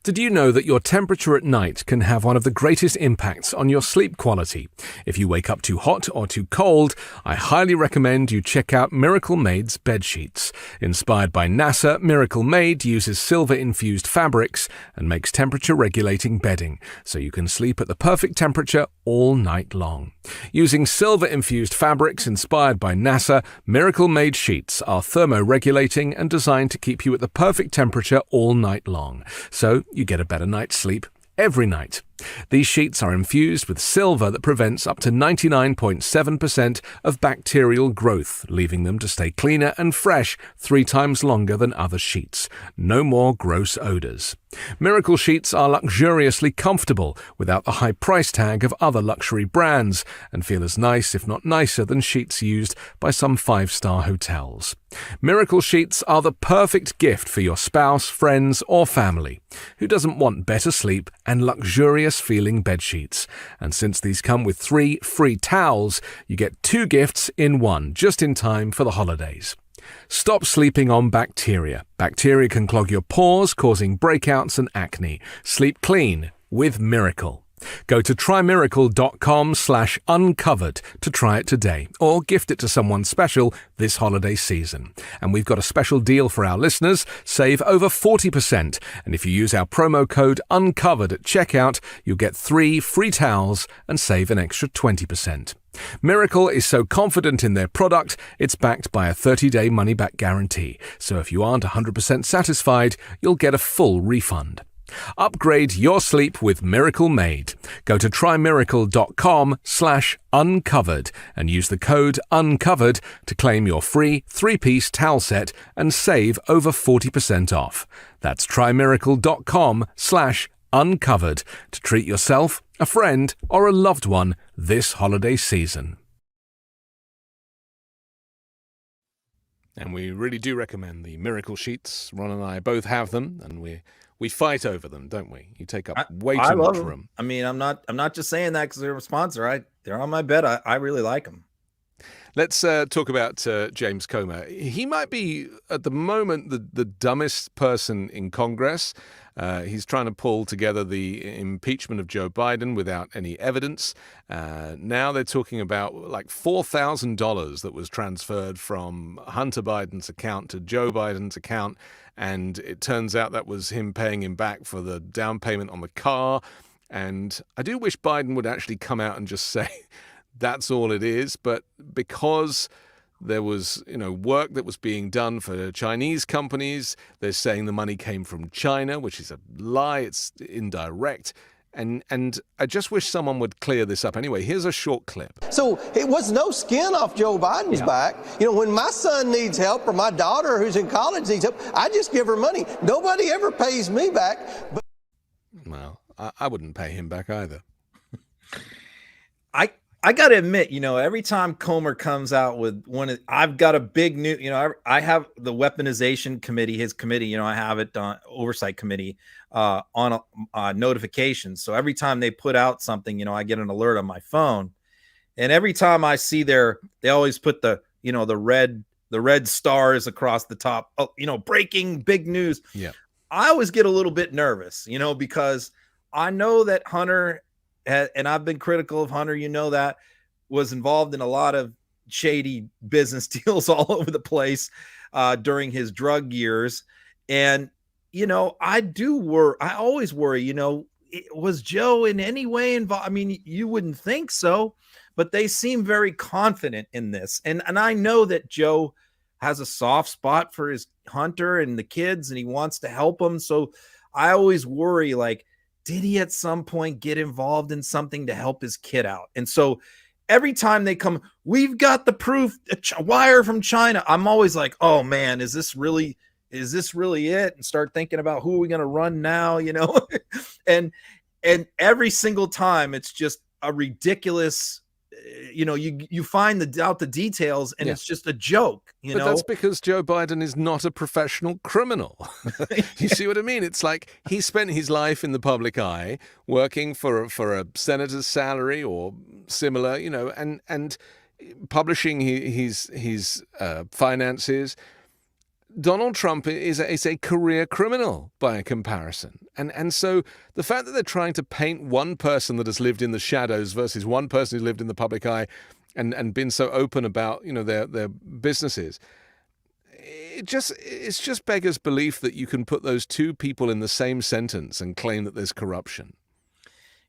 Did you know that your temperature at night can have one of the greatest impacts on your sleep quality? If you wake up too hot or too cold, I highly recommend you check out Miracle Made's bed sheets. Inspired by NASA, Miracle Made uses silver-infused fabrics and makes temperature-regulating bedding, so you can sleep at the perfect temperature all night long. Using silver-infused fabrics inspired by NASA, Miracle Made sheets are thermoregulating and designed to keep you at the perfect temperature all night long, so you get a better night's sleep every night. These sheets are infused with silver that prevents up to 99.7% of bacterial growth, leaving them to stay cleaner and fresh 3 times longer than other sheets. No more gross odors. Miracle sheets are luxuriously comfortable without the high price tag of other luxury brands, and feel as nice, if not nicer, than sheets used by some 5-star hotels. Miracle sheets are the perfect gift for your spouse, friends, or family. Who doesn't want better sleep and luxurious feeling bed sheets? And since these come with 3 free towels, you get 2 gifts in one, just in time for the holidays. Stop sleeping on bacteria. Bacteria can clog your pores, causing breakouts and acne. Sleep clean with Miracle. Go to trymiracle.com/uncovered to try it today, or gift it to someone special this holiday season. And we've got a special deal for our listeners. Save over 40%. And if you use our promo code UNCOVERED at checkout, you'll get 3 free towels and save an extra 20%. Miracle is so confident in their product, it's backed by a 30-day money-back guarantee. So if you aren't 100% satisfied, you'll get a full refund. Upgrade your sleep with Miracle Made. Go to trymiracle.com/uncovered and use the code UNCOVERED to claim your free 3-piece towel set and save over 40% off. That's trymiracle.com/uncovered to treat yourself, a friend, or a loved one this holiday season. And we really do recommend the miracle sheets. Ron and I both have them, and we fight over them, don't we? You take up way too much room. I mean, I'm not just saying that because they're a sponsor. They're on my bed. I really like them. Let's talk about James Comer. He might be, at the moment, the dumbest person in Congress. He's trying to pull together the impeachment of Joe Biden without any evidence. Now they're talking about like $4,000 that was transferred from Hunter Biden's account to Joe Biden's account. And it turns out that was him paying him back for the down payment on the car. And I do wish Biden would actually come out and just say that's all it is. But because there was, work that was being done for Chinese companies, they're saying the money came from China, which is a lie. It's indirect. And I just wish someone would clear this up. Anyway, here's a short clip. So it was no skin off Joe Biden's back. When my son needs help or my daughter who's in college needs help, I just give her money. Nobody ever pays me back. But well, I wouldn't pay him back either. I got to admit, every time Comer comes out with I've got a big new, I have the weaponization committee, his committee, I have it on oversight committee on notifications. So every time they put out something, I get an alert on my phone. And every time I see they always put the red stars across the top, breaking big news. Yeah. I always get a little bit nervous, because I know that Hunter, and I've been critical of Hunter, that was involved in a lot of shady business deals all over the place during his drug years. And, I always worry, was Joe in any way involved? I mean, you wouldn't think so, but they seem very confident in this. And I know that Joe has a soft spot for his Hunter and the kids, and he wants to help them. So I always worry, did he at some point get involved in something to help his kid out? And so every time they come, we've got the proof, a wire from China. I'm always like, oh man, is this really it? And start thinking about who are we going to run now, and every single time it's just a ridiculous, you find the details and it's just a joke, But that's because Joe Biden is not a professional criminal. You see what I mean? It's like he spent his life in the public eye working for a senator's salary or similar, and publishing his finances. Donald Trump is a career criminal by comparison. And so the fact that they're trying to paint one person that has lived in the shadows versus one person who lived in the public eye and been so open about, their businesses, it's just beggars belief that you can put those two people in the same sentence and claim that there's corruption.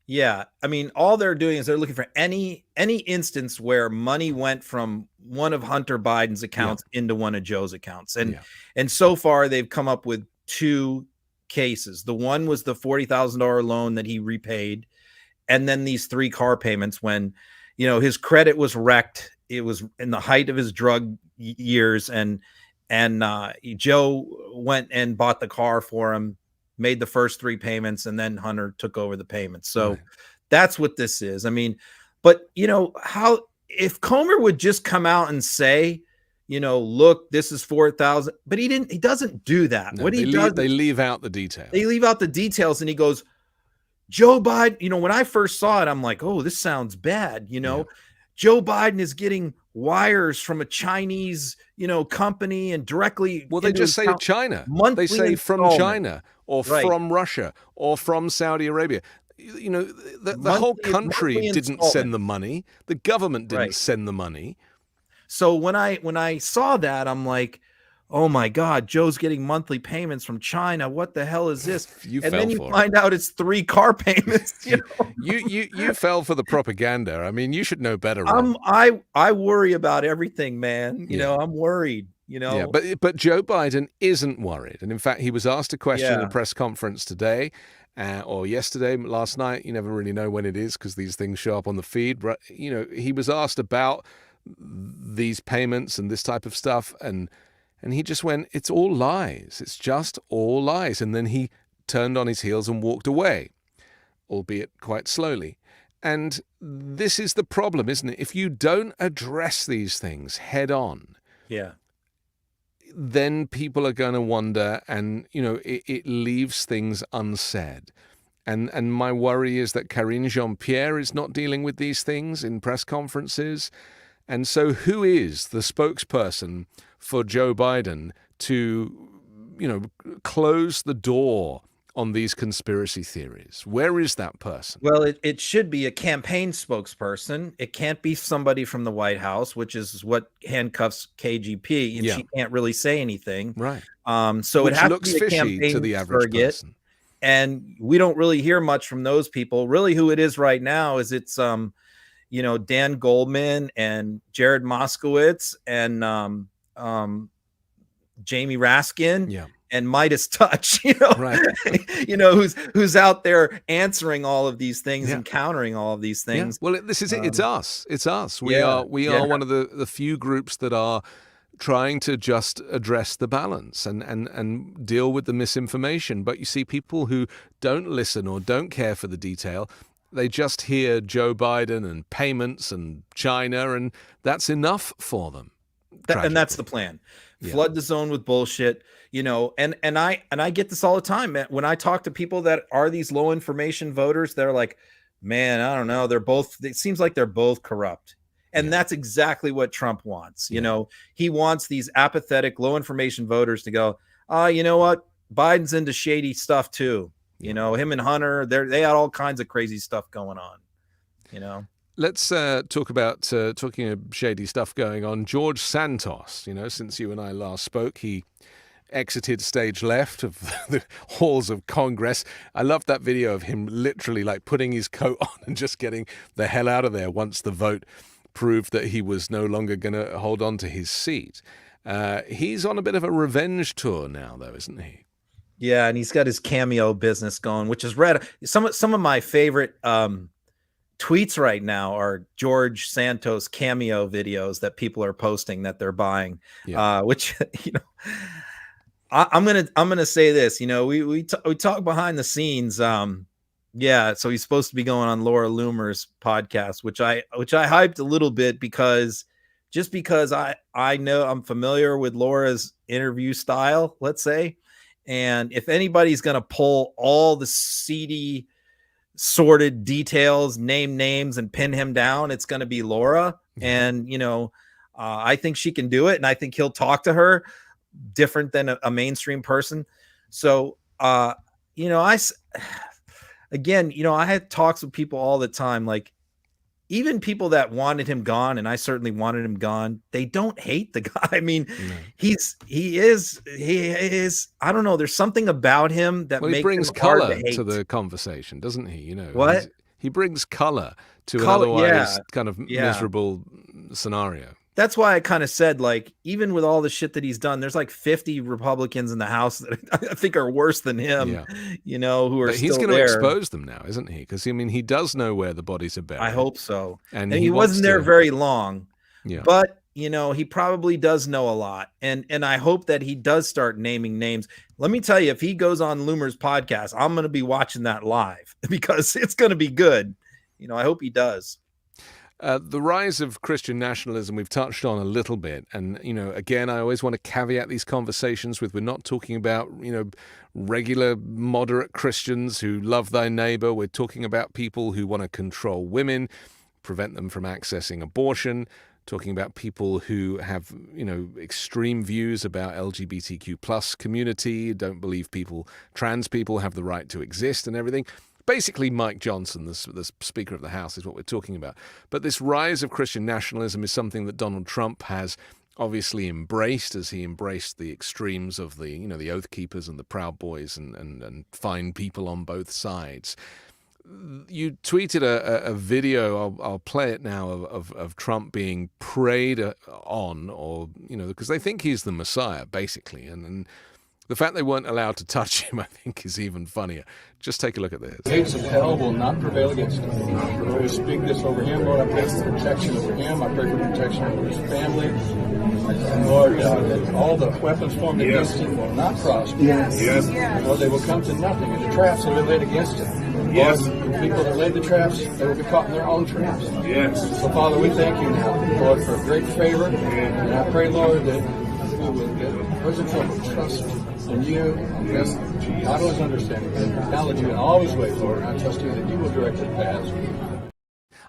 Yeah, I mean, all they're doing is they're looking for any instance where money went from one of Hunter Biden's accounts into one of Joe's accounts. And so far they've come up with two cases. The one was the $40,000 loan that he repaid, and then these 3 car payments when, his credit was wrecked. It was in the height of his drug years, and Joe went and bought the car for him, made the first 3 payments, and then Hunter took over the payments. So that's what this is. I mean, but if Comer would just come out and say, look, this is 4,000, but he doesn't do that. No, they leave out the details. They leave out the details, and he goes, Joe Biden, when I first saw it, I'm like, oh, this sounds bad. Joe Biden is getting wires from a Chinese, company and directly. Well, they just say China. They say from China or from Russia or from Saudi Arabia. The whole country didn't send the money. The government didn't send the money. So when I saw that, I'm like, oh my God, Joe's getting monthly payments from China. What the hell is this? Then you find out it's 3 car payments. You fell for the propaganda. I mean, you should know better. I worry about everything, man. I'm worried. Yeah, but Joe Biden isn't worried, and in fact, he was asked a question in a press conference today. Or yesterday, last night. You never really know when it is because these things show up on the feed. But he was asked about these payments and this type of stuff, and he just went, "It's all lies. It's just all lies." And then he turned on his heels and walked away, albeit quite slowly. And this is the problem, isn't it? If you don't address these things head on, then people are going to wonder, and, it leaves things unsaid. And my worry is that Karine Jean-Pierre is not dealing with these things in press conferences. And so who is the spokesperson for Joe Biden to, close the door on these conspiracy theories? Where is that person? Well, it should be a campaign spokesperson. It can't be somebody from the White House, which is what handcuffs KGP, and she can't really say anything. Right. So which it has looks to be a fishy campaign to the average person. And we don't really hear much from those people. Really, who it is right now is it's Dan Goldman and Jared Moskowitz and Jamie Raskin and Midas Touch, right. who's out there answering all of these things and countering all of these things. Yeah. Well, this is it. It's us. It's us. We are one of the few groups that are trying to just address the balance and deal with the misinformation. But you see, people who don't listen or don't care for the detail, they just hear Joe Biden and payments and China, and that's enough for them. And that's the plan. Flood the zone with bullshit, and I get this all the time, man. When I talk to people that are these low information voters, they're like, man, I don't know. It seems like they're both corrupt. And that's exactly what Trump wants. He wants these apathetic, low information voters to go, you know what? Biden's into shady stuff too. Him and Hunter, they had all kinds of crazy stuff going on, Let's talk about talking of shady stuff going on. George Santos, since you and I last spoke, he exited stage left of the halls of Congress. I love that video of him literally like putting his coat on and just getting the hell out of there once the vote proved that he was no longer going to hold on to his seat. He's on a bit of a revenge tour now, though, isn't he? Yeah, and he's got his cameo business going, which is some of my favorite tweets right now are George Santos cameo videos that people are posting that they're buying. Which I'm gonna say this. We talk behind the scenes. So he's supposed to be going on Laura Loomer's podcast, which I hyped a little bit because I know I'm familiar with Laura's interview style, let's say. And if anybody's going to pull all the seedy, sordid details, name names, and pin him down, it's going to be Laura. And, I think she can do it. And I think he'll talk to her different than a mainstream person. So, I had talks with people all the time, like even people that wanted him gone, and I certainly wanted him gone, they don't hate the guy. I mean, he is, I don't know, there's something about him that makes brings him hard color to hate. to the conversation, doesn't he? What? He brings color to an otherwise kind of miserable scenario. That's why I kind of said, like, even with all the shit that he's done, there's like 50 Republicans in the House that I think are worse than him, who are but he's still going there. to expose them now, isn't he? Because, he does know where the bodies are buried. I hope so. And he wasn't there very long. Yeah. But, he probably does know a lot. And I hope that he does start naming names. Let me tell you, if he goes on Loomer's podcast, I'm going to be watching that live because it's going to be good. I hope he does. The rise of Christian nationalism we've touched on a little bit. And, again, I always want to caveat these conversations with we're not talking about, regular moderate Christians who love thy neighbor. We're talking about people who want to control women, prevent them from accessing abortion, talking about people who have, extreme views about LGBTQ plus community, don't believe trans people have the right to exist and everything. Basically, Mike Johnson, the Speaker of the House, is what we're talking about. But this rise of Christian nationalism is something that Donald Trump has obviously embraced, as he embraced the extremes of the Oath Keepers and the Proud Boys and fine people on both sides. You tweeted a video, I'll play it now, of Trump being preyed on, or, because they think he's the Messiah, basically. And the fact they weren't allowed to touch him, I think, is even funnier. Just take a look at this. The gates of hell will not prevail against him. Lord, we speak this over him. Lord, I pray for protection over him. I pray for protection over his family. And Lord, that all the weapons formed against him will not prosper. Yes. Lord, they will come to nothing, and the traps that are laid against him. Yes. Lord, the people that laid the traps, they will be caught in their own traps. Yes. So, Father, we thank you now, Lord, for great favor. And I pray, Lord, that we will get President Trump will trust in you, yes, not always understanding, but acknowledge you in all his ways, Lord, and I trust you that you will direct his paths.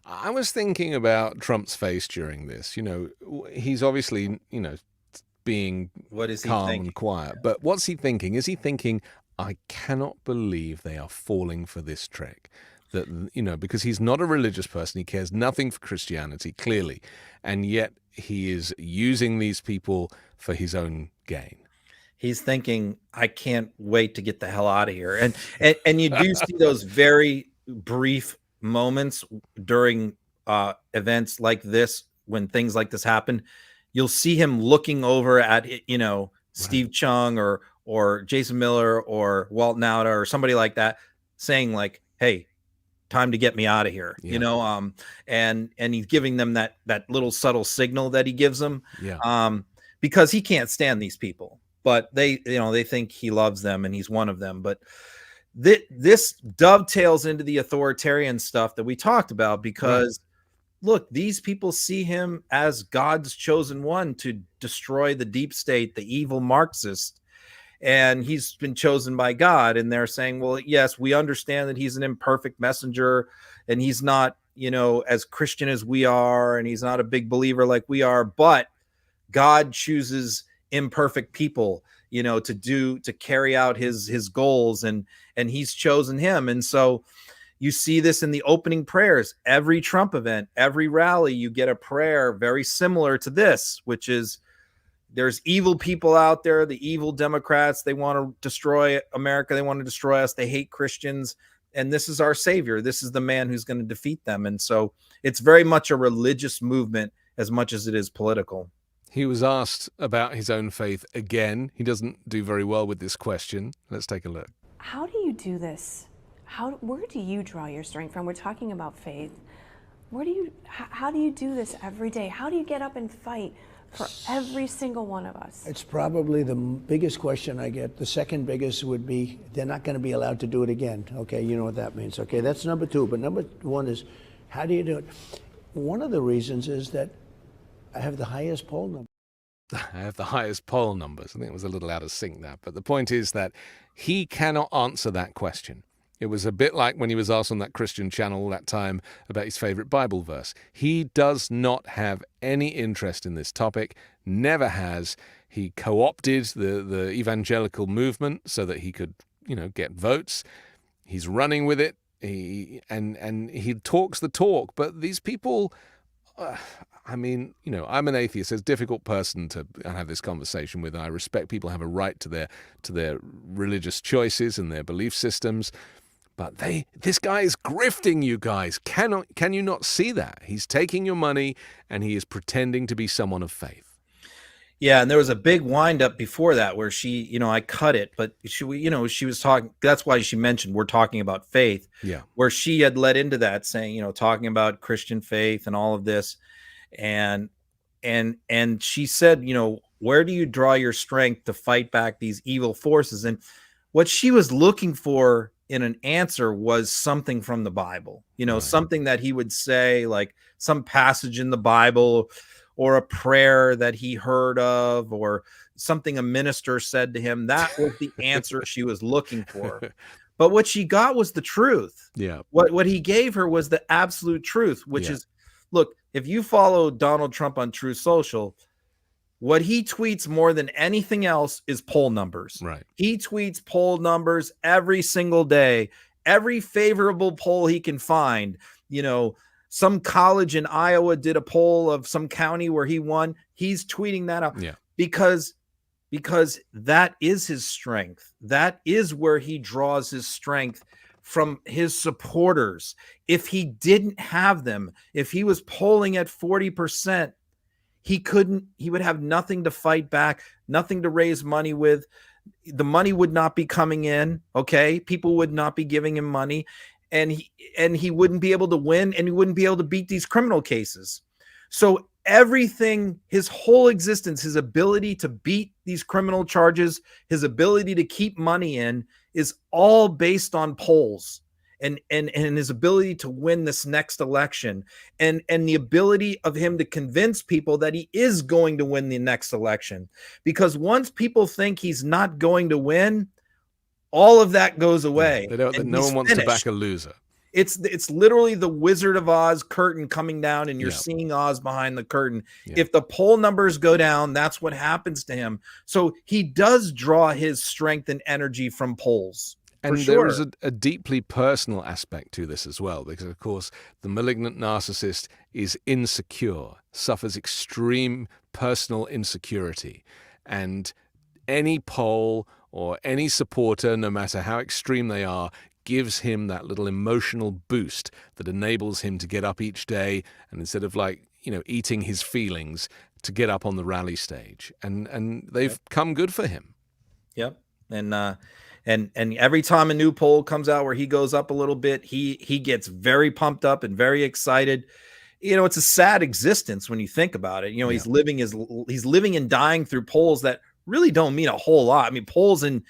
I was thinking about Trump's face during this. You know, he's obviously, you know, being What is he calm thinking? and quiet. But what's he thinking? Is he thinking, I cannot believe they are falling for this trick? That, you know, because he's not a religious person. He cares nothing for Christianity, clearly. And yet he is using these people for his own gain. He's thinking, I can't wait to get the hell out of here. And you do see those very brief moments during events like this, when things like this happen. You'll see him looking over at, you know, Steve Chung or Jason Miller or Walt Nauta or somebody like that, saying like, hey, time to get me out of here. You know, and he's giving them that little subtle signal that he gives them, because he can't stand these people, but they think he loves them and he's one of them. But this dovetails into the authoritarian stuff that we talked about, because look, these people see him as God's chosen one to destroy the deep state, the evil Marxist. And he's been chosen by God. And they're saying, well, yes, we understand that he's an imperfect messenger and he's not, you know, as Christian as we are, and he's not a big believer like we are, but God chooses imperfect people, you know, to carry out his goals, and he's chosen him. And so you see this in the opening prayers. Every Trump event, every rally, you get a prayer very similar to this, which is, there's evil people out there, the evil Democrats. They want to destroy America. They want to destroy us. They hate Christians. And this is our savior. This is the man who's going to defeat them. And so it's very much a religious movement as much as it is political. He was asked about his own faith again. He doesn't do very well with this question. Let's take a look. How do you do this? Where do you draw your strength from? We're talking about faith. How do you do this every day? How do you get up and fight for every single one of us? It's probably the biggest question I get. The second biggest would be, they're not going to be allowed to do it again. Okay, you know what that means. Okay, that's number two. But number one is, how do you do it? One of the reasons is that I have the highest poll number. I have the highest poll numbers. I think it was a little out of sync, that. But the point is that he cannot answer that question. It was a bit like when he was asked on that Christian channel that time about his favorite Bible verse. He does not have any interest in this topic, never has. He co-opted the evangelical movement so that he could, you know, get votes. He's running with it. And he talks the talk. But these people, I mean, you know, I'm an atheist. It's a difficult person to have this conversation with. And I respect people have a right to their religious choices and their belief systems. But this guy is grifting you guys. Can you not see that? He's taking your money and he is pretending to be someone of faith. Yeah, and there was a big windup before that where she, you know, I cut it, but she was talking. That's why she mentioned we're talking about faith. Yeah, where she had led into that, saying, you know, talking about Christian faith and all of this, and she said, you know, where do you draw your strength to fight back these evil forces? And what she was looking for in an answer was something from the Bible, you know, something that he would say, like some passage in the Bible or a prayer that he heard of or something a minister said to him. That was the answer she was looking for. But what she got was the truth. Yeah. What he gave her was the absolute truth, which is, look, if you follow Donald Trump on Truth Social, what he tweets more than anything else is poll numbers. Right. He tweets poll numbers every single day, every favorable poll he can find. You know, some college in Iowa did a poll of some county where he won. He's tweeting that out because that is his strength. That is where he draws his strength from his supporters. If he didn't have them, if he was polling at 40%, he would have nothing to fight back, nothing to raise money with. The money would not be coming in. Okay. People would not be giving him money, and he wouldn't be able to win, and he wouldn't be able to beat these criminal cases. So everything, his whole existence, his ability to beat these criminal charges, his ability to keep money in, is all based on polls. and his ability to win this next election, and the ability of him to convince people that he is going to win the next election. Because once people think he's not going to win, all of that goes away. No one wants to back a loser. It's literally the Wizard of Oz curtain coming down, and you're seeing Oz behind the curtain. If the poll numbers go down, that's what happens to him. So he does draw his strength and energy from polls. And there is a deeply personal aspect to this as well, because, of course, the malignant narcissist is insecure, suffers extreme personal insecurity. And any poll or any supporter, no matter how extreme they are, gives him that little emotional boost that enables him to get up each day, and instead of eating his feelings, to get up on the rally stage. And they've come good for him. Yep. And every time a new poll comes out where he goes up a little bit, he gets very pumped up and very excited. It's a sad existence when you think about it. He's living and dying through polls that really don't mean a whole lot. I mean, polls in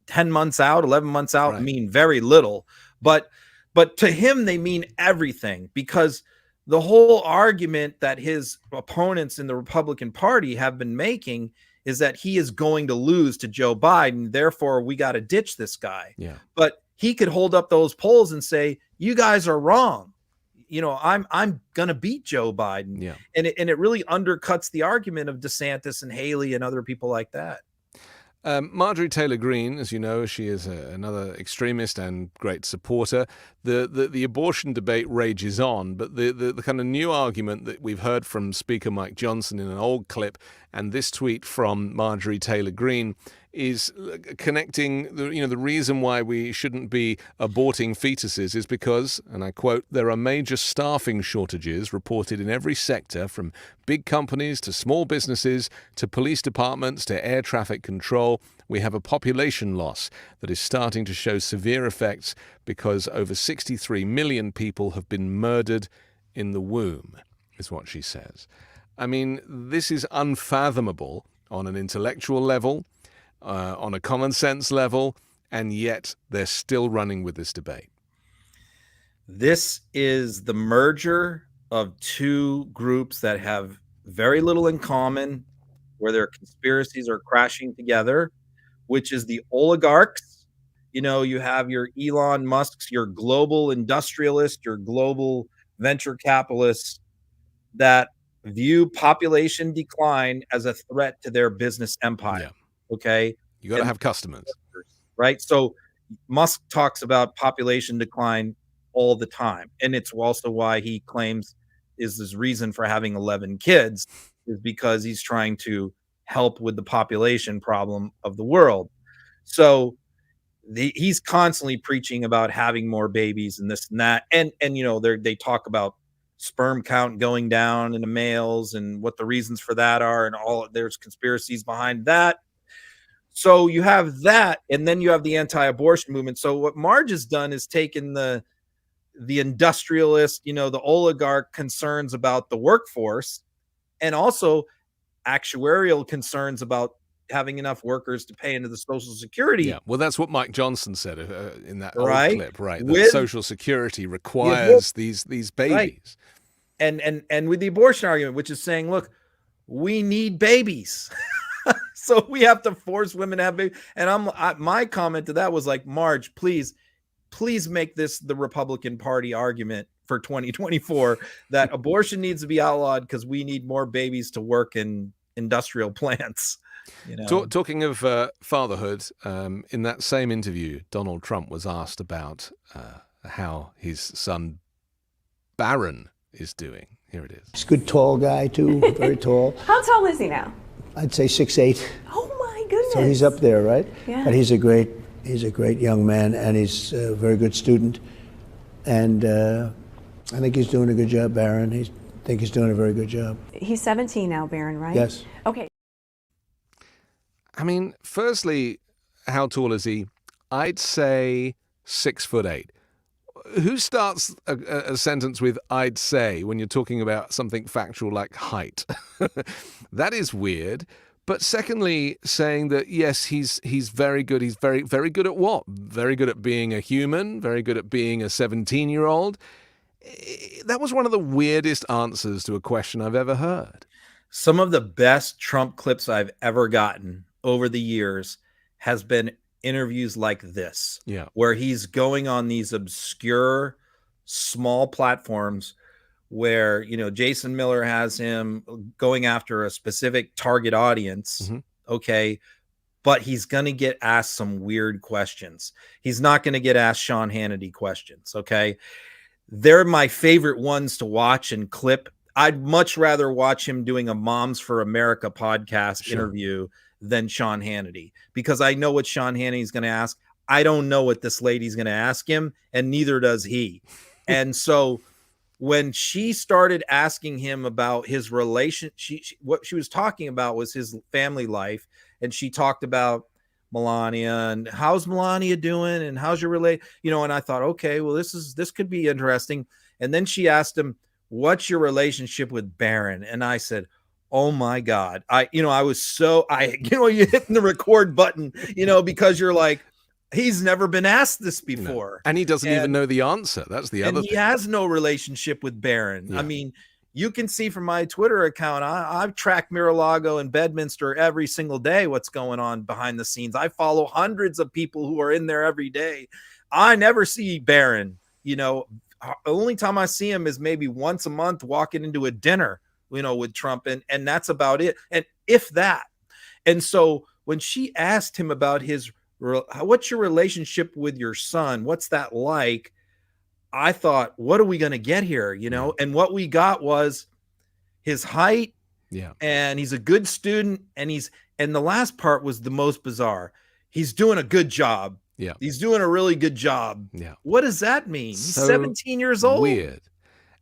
10 months out, 11 months out mean very little, but to him they mean everything, because the whole argument that his opponents in the Republican Party have been making is that he is going to lose to Joe Biden, therefore we got to ditch this guy. But he could hold up those polls and say, you guys are wrong. I'm gonna beat Joe Biden. And it really undercuts the argument of DeSantis and Haley and other people like that. Marjorie Taylor Greene, as you know, she is another extremist and great supporter. The abortion debate rages on, but the kind of new argument that we've heard from Speaker Mike Johnson in an old clip and this tweet from Marjorie Taylor Greene is connecting the reason why we shouldn't be aborting fetuses is because, and I quote, there are major staffing shortages reported in every sector, from big companies to small businesses to police departments to air traffic control. We have a population loss that is starting to show severe effects because over 63 million people have been murdered in the womb, is what she says. I mean, this is unfathomable on an intellectual level, on a common sense level, and yet they're still running with this debate. This is the merger of two groups that have very little in common, where their conspiracies are crashing together, which is the oligarchs. You have your Elon Musks, your global industrialists, your global venture capitalists that view population decline as a threat to their business empire. Okay. You got to have customers, right? So Musk talks about population decline all the time. And it's also why he claims is his reason for having 11 kids is because he's trying to help with the population problem of the world. So he's constantly preaching about having more babies and this and that. And they talk about sperm count going down in the males and what the reasons for that are, and there's conspiracies behind that. So you have that, and then you have the anti-abortion movement. So what Marge has done is taken the industrialist, the oligarch concerns about the workforce, and also actuarial concerns about having enough workers to pay into the Social Security. Yeah, well, that's what Mike Johnson said in that old clip, right? That Social Security requires these babies. Right. And with the abortion argument, which is saying, look, we need babies. So we have to force women to have babies. And my comment to that was like, Marge, please make this the Republican Party argument for 2024 that abortion needs to be outlawed because we need more babies to work in industrial plants. Talking of fatherhood, in that same interview, Donald Trump was asked about how his son Barron is doing. Here it is. He's a good tall guy, too, very tall. How tall is he now? I'd say 6'8". Oh, my goodness. So he's up there, right? Yeah. But he's a great young man, and he's a very good student. And I think he's doing a good job, Barron. I think he's doing a very good job. He's 17 now, Barron, right? Yes. Okay. I mean, firstly, how tall is he? I'd say 6'8". Who starts a sentence with "I'd say" when you're talking about something factual like height? That is weird. But secondly, saying that, yes, he's very good. He's very, very good at what? Very good at being a human, very good at being a 17-year-old. That was one of the weirdest answers to a question I've ever heard. Some of the best Trump clips I've ever gotten over the years has been interviews like this, where he's going on these obscure, small platforms where, Jason Miller has him going after a specific target audience. Okay. But he's going to get asked some weird questions. He's not going to get asked Sean Hannity questions. Okay. They're my favorite ones to watch and clip. I'd much rather watch him doing a Moms for America podcast interview than Sean Hannity, because I know what Sean Hannity is going to ask. I don't know what this lady's going to ask him, and neither does he. And so when she started asking him about his relation, what she was talking about was his family life. And she talked about Melania and how's Melania doing and how's your relate, and I thought, okay, well, this could be interesting. And then she asked him, what's your relationship with Barron? And I said, oh my God, I was so, you're hitting the record button, because you're like, he's never been asked this before. No. And he doesn't even know the answer. That's the other thing. He has no relationship with Barron. Yeah. I mean, you can see from my Twitter account, I've tracked Mar-a-Lago and Bedminster every single day, what's going on behind the scenes. I follow hundreds of people who are in there every day. I never see Barron. The only time I see him is maybe once a month walking into a dinner, with Trump. And that's about it. And if that. And so when she asked him about what's your relationship with your son? What's that like? I thought, what are we going to get here? And what we got was his height. Yeah. And he's a good student. And the last part was the most bizarre. He's doing a good job. Yeah. He's doing a really good job. Yeah. What does that mean? He's so 17 years old. Weird.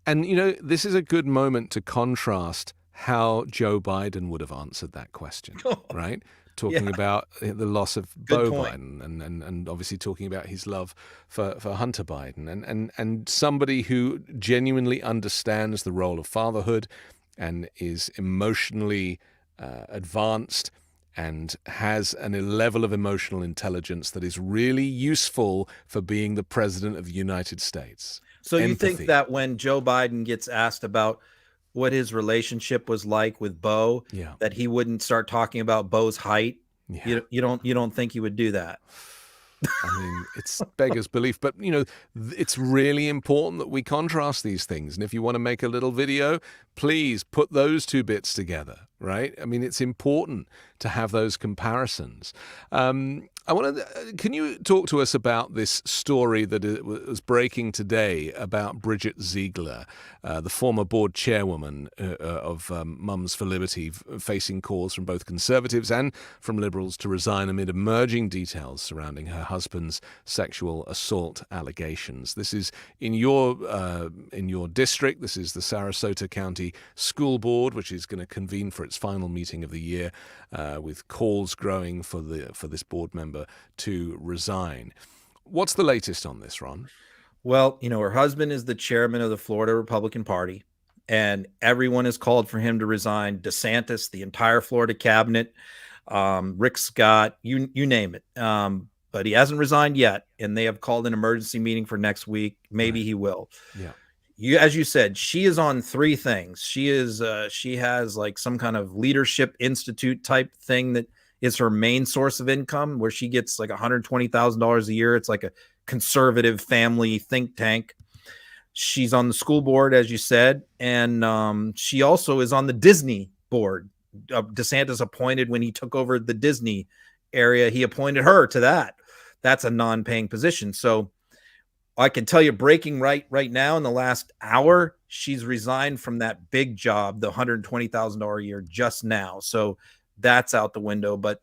And, this is a good moment to contrast how Joe Biden would have answered that question, right? Talking about the loss of Beau Biden and obviously talking about his love for Hunter Biden and somebody who genuinely understands the role of fatherhood and is emotionally advanced and has a level of emotional intelligence that is really useful for being the president of the United States. So you think that when Joe Biden gets asked about what his relationship was like with Beau, that he wouldn't start talking about Beau's height? Yeah. You don't think he would do that? I mean, it's beggars belief, but it's really important that we contrast these things. And if you want to make a little video, please put those two bits together, right? I mean, it's important to have those comparisons. Can you talk to us about this story that was breaking today about Bridget Ziegler, the former board chairwoman of Mums for Liberty, facing calls from both conservatives and from liberals to resign amid emerging details surrounding her husband's sexual assault allegations. This is in your district. This is the Sarasota County School Board, which is going to convene for its final meeting of the year, with calls growing for this board member to resign. What's the latest on this, Ron? Well, her husband is the chairman of the Florida Republican Party, and everyone has called for him to resign. DeSantis, the entire Florida cabinet, Rick Scott, you name it. But he hasn't resigned yet, and they have called an emergency meeting for next week. Maybe he will. Yeah. As you said, she is on three things. She has like some kind of leadership institute type thing that is her main source of income, where she gets like $120,000 a year. It's like a conservative family think tank. She's on the school board, as you said, and she also is on the Disney board. DeSantis appointed, when he took over the Disney area, he appointed her to that. That's a non-paying position. So I can tell you, breaking right now in the last hour, she's resigned from that big job, the $120,000 a year, just now. So that's out the window. But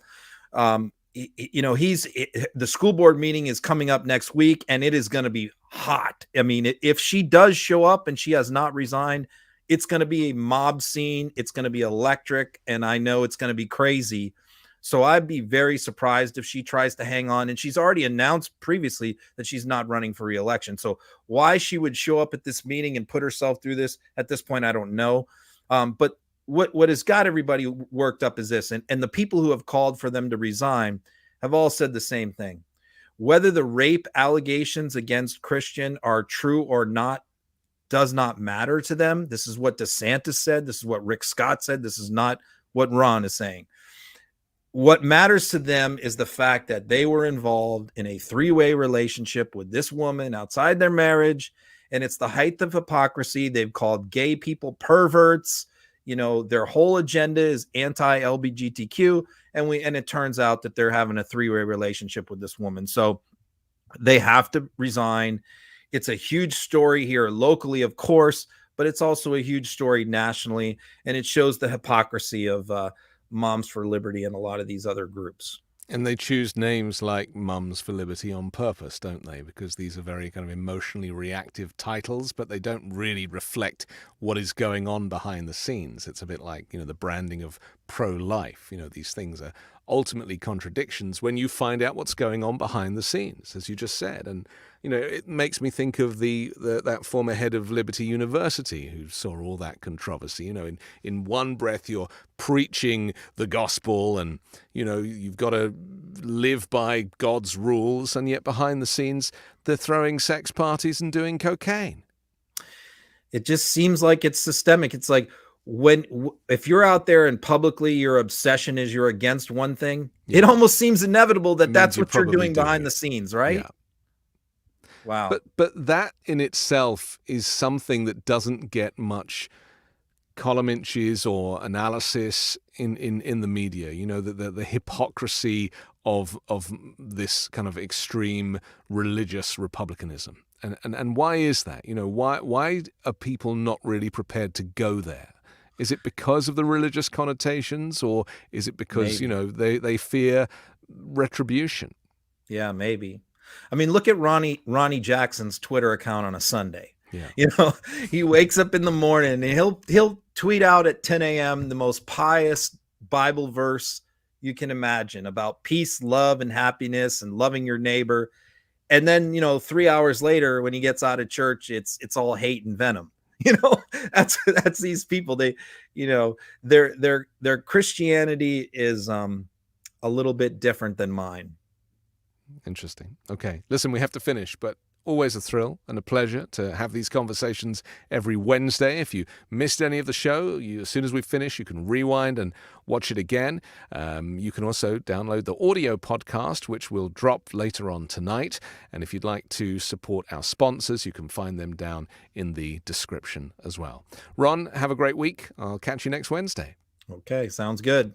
the school board meeting is coming up next week, and it is going to be hot. I mean, if she does show up and she has not resigned, it's going to be a mob scene. It's going to be electric, and I know it's going to be crazy. So I'd be very surprised if she tries to hang on. And she's already announced previously that she's not running for re-election. So why she would show up at this meeting and put herself through this at this point, I don't know. But what has got everybody worked up is this, and the people who have called for them to resign have all said the same thing. Whether the rape allegations against Christian are true or not does not matter to them. This is what DeSantis said. This is what Rick Scott said. This is not what Ron is saying. What matters to them is the fact that they were involved in a three-way relationship with this woman outside their marriage, and it's the height of hypocrisy. They've called gay people perverts. You know, their whole agenda is anti-LGBTQ, and it turns out that they're having a three-way relationship with this woman. So they have to resign. It's a huge story here locally, of course, but it's also a huge story nationally, and it shows the hypocrisy of Moms for Liberty and a lot of these other groups. And they choose names like Mums for Liberty on purpose, don't they? Because these are very kind of emotionally reactive titles, but they don't really reflect what is going on behind the scenes. It's a bit like, the branding of pro-life. These things are ultimately contradictions when you find out what's going on behind the scenes, as you just said. And, it makes me think of that former head of Liberty University who saw all that controversy. In one breath, you're preaching the gospel and, you've got to live by God's rules. And yet behind the scenes, they're throwing sex parties and doing cocaine. It just seems like it's systemic. It's like, if you're out there and publicly your obsession is you're against one thing, it almost seems inevitable that that's what you're doing behind the scenes, right? Yeah. Wow. But that in itself is something that doesn't get much column inches or analysis in the media. The hypocrisy of this kind of extreme religious republicanism. And why is that? Why are people not really prepared to go there? Is it because of the religious connotations, or is it because, maybe. they fear retribution? Yeah, maybe. I mean, look at Ronnie Jackson's Twitter account on a Sunday. Yeah. He wakes up in the morning and he'll tweet out at 10 a.m. the most pious Bible verse you can imagine about peace, love, and happiness and loving your neighbor. And then, 3 hours later, when he gets out of church, it's all hate and venom. That's these people. They, their Christianity is a little bit different than mine. Interesting. Okay. Listen, we have to finish, but always a thrill and a pleasure to have these conversations every Wednesday. If you missed any of the show, as soon as we finish, you can rewind and watch it again. You can also download the audio podcast, which will drop later on tonight. And if you'd like to support our sponsors, you can find them down in the description as well. Ron, have a great week. I'll catch you next Wednesday. Okay, sounds good.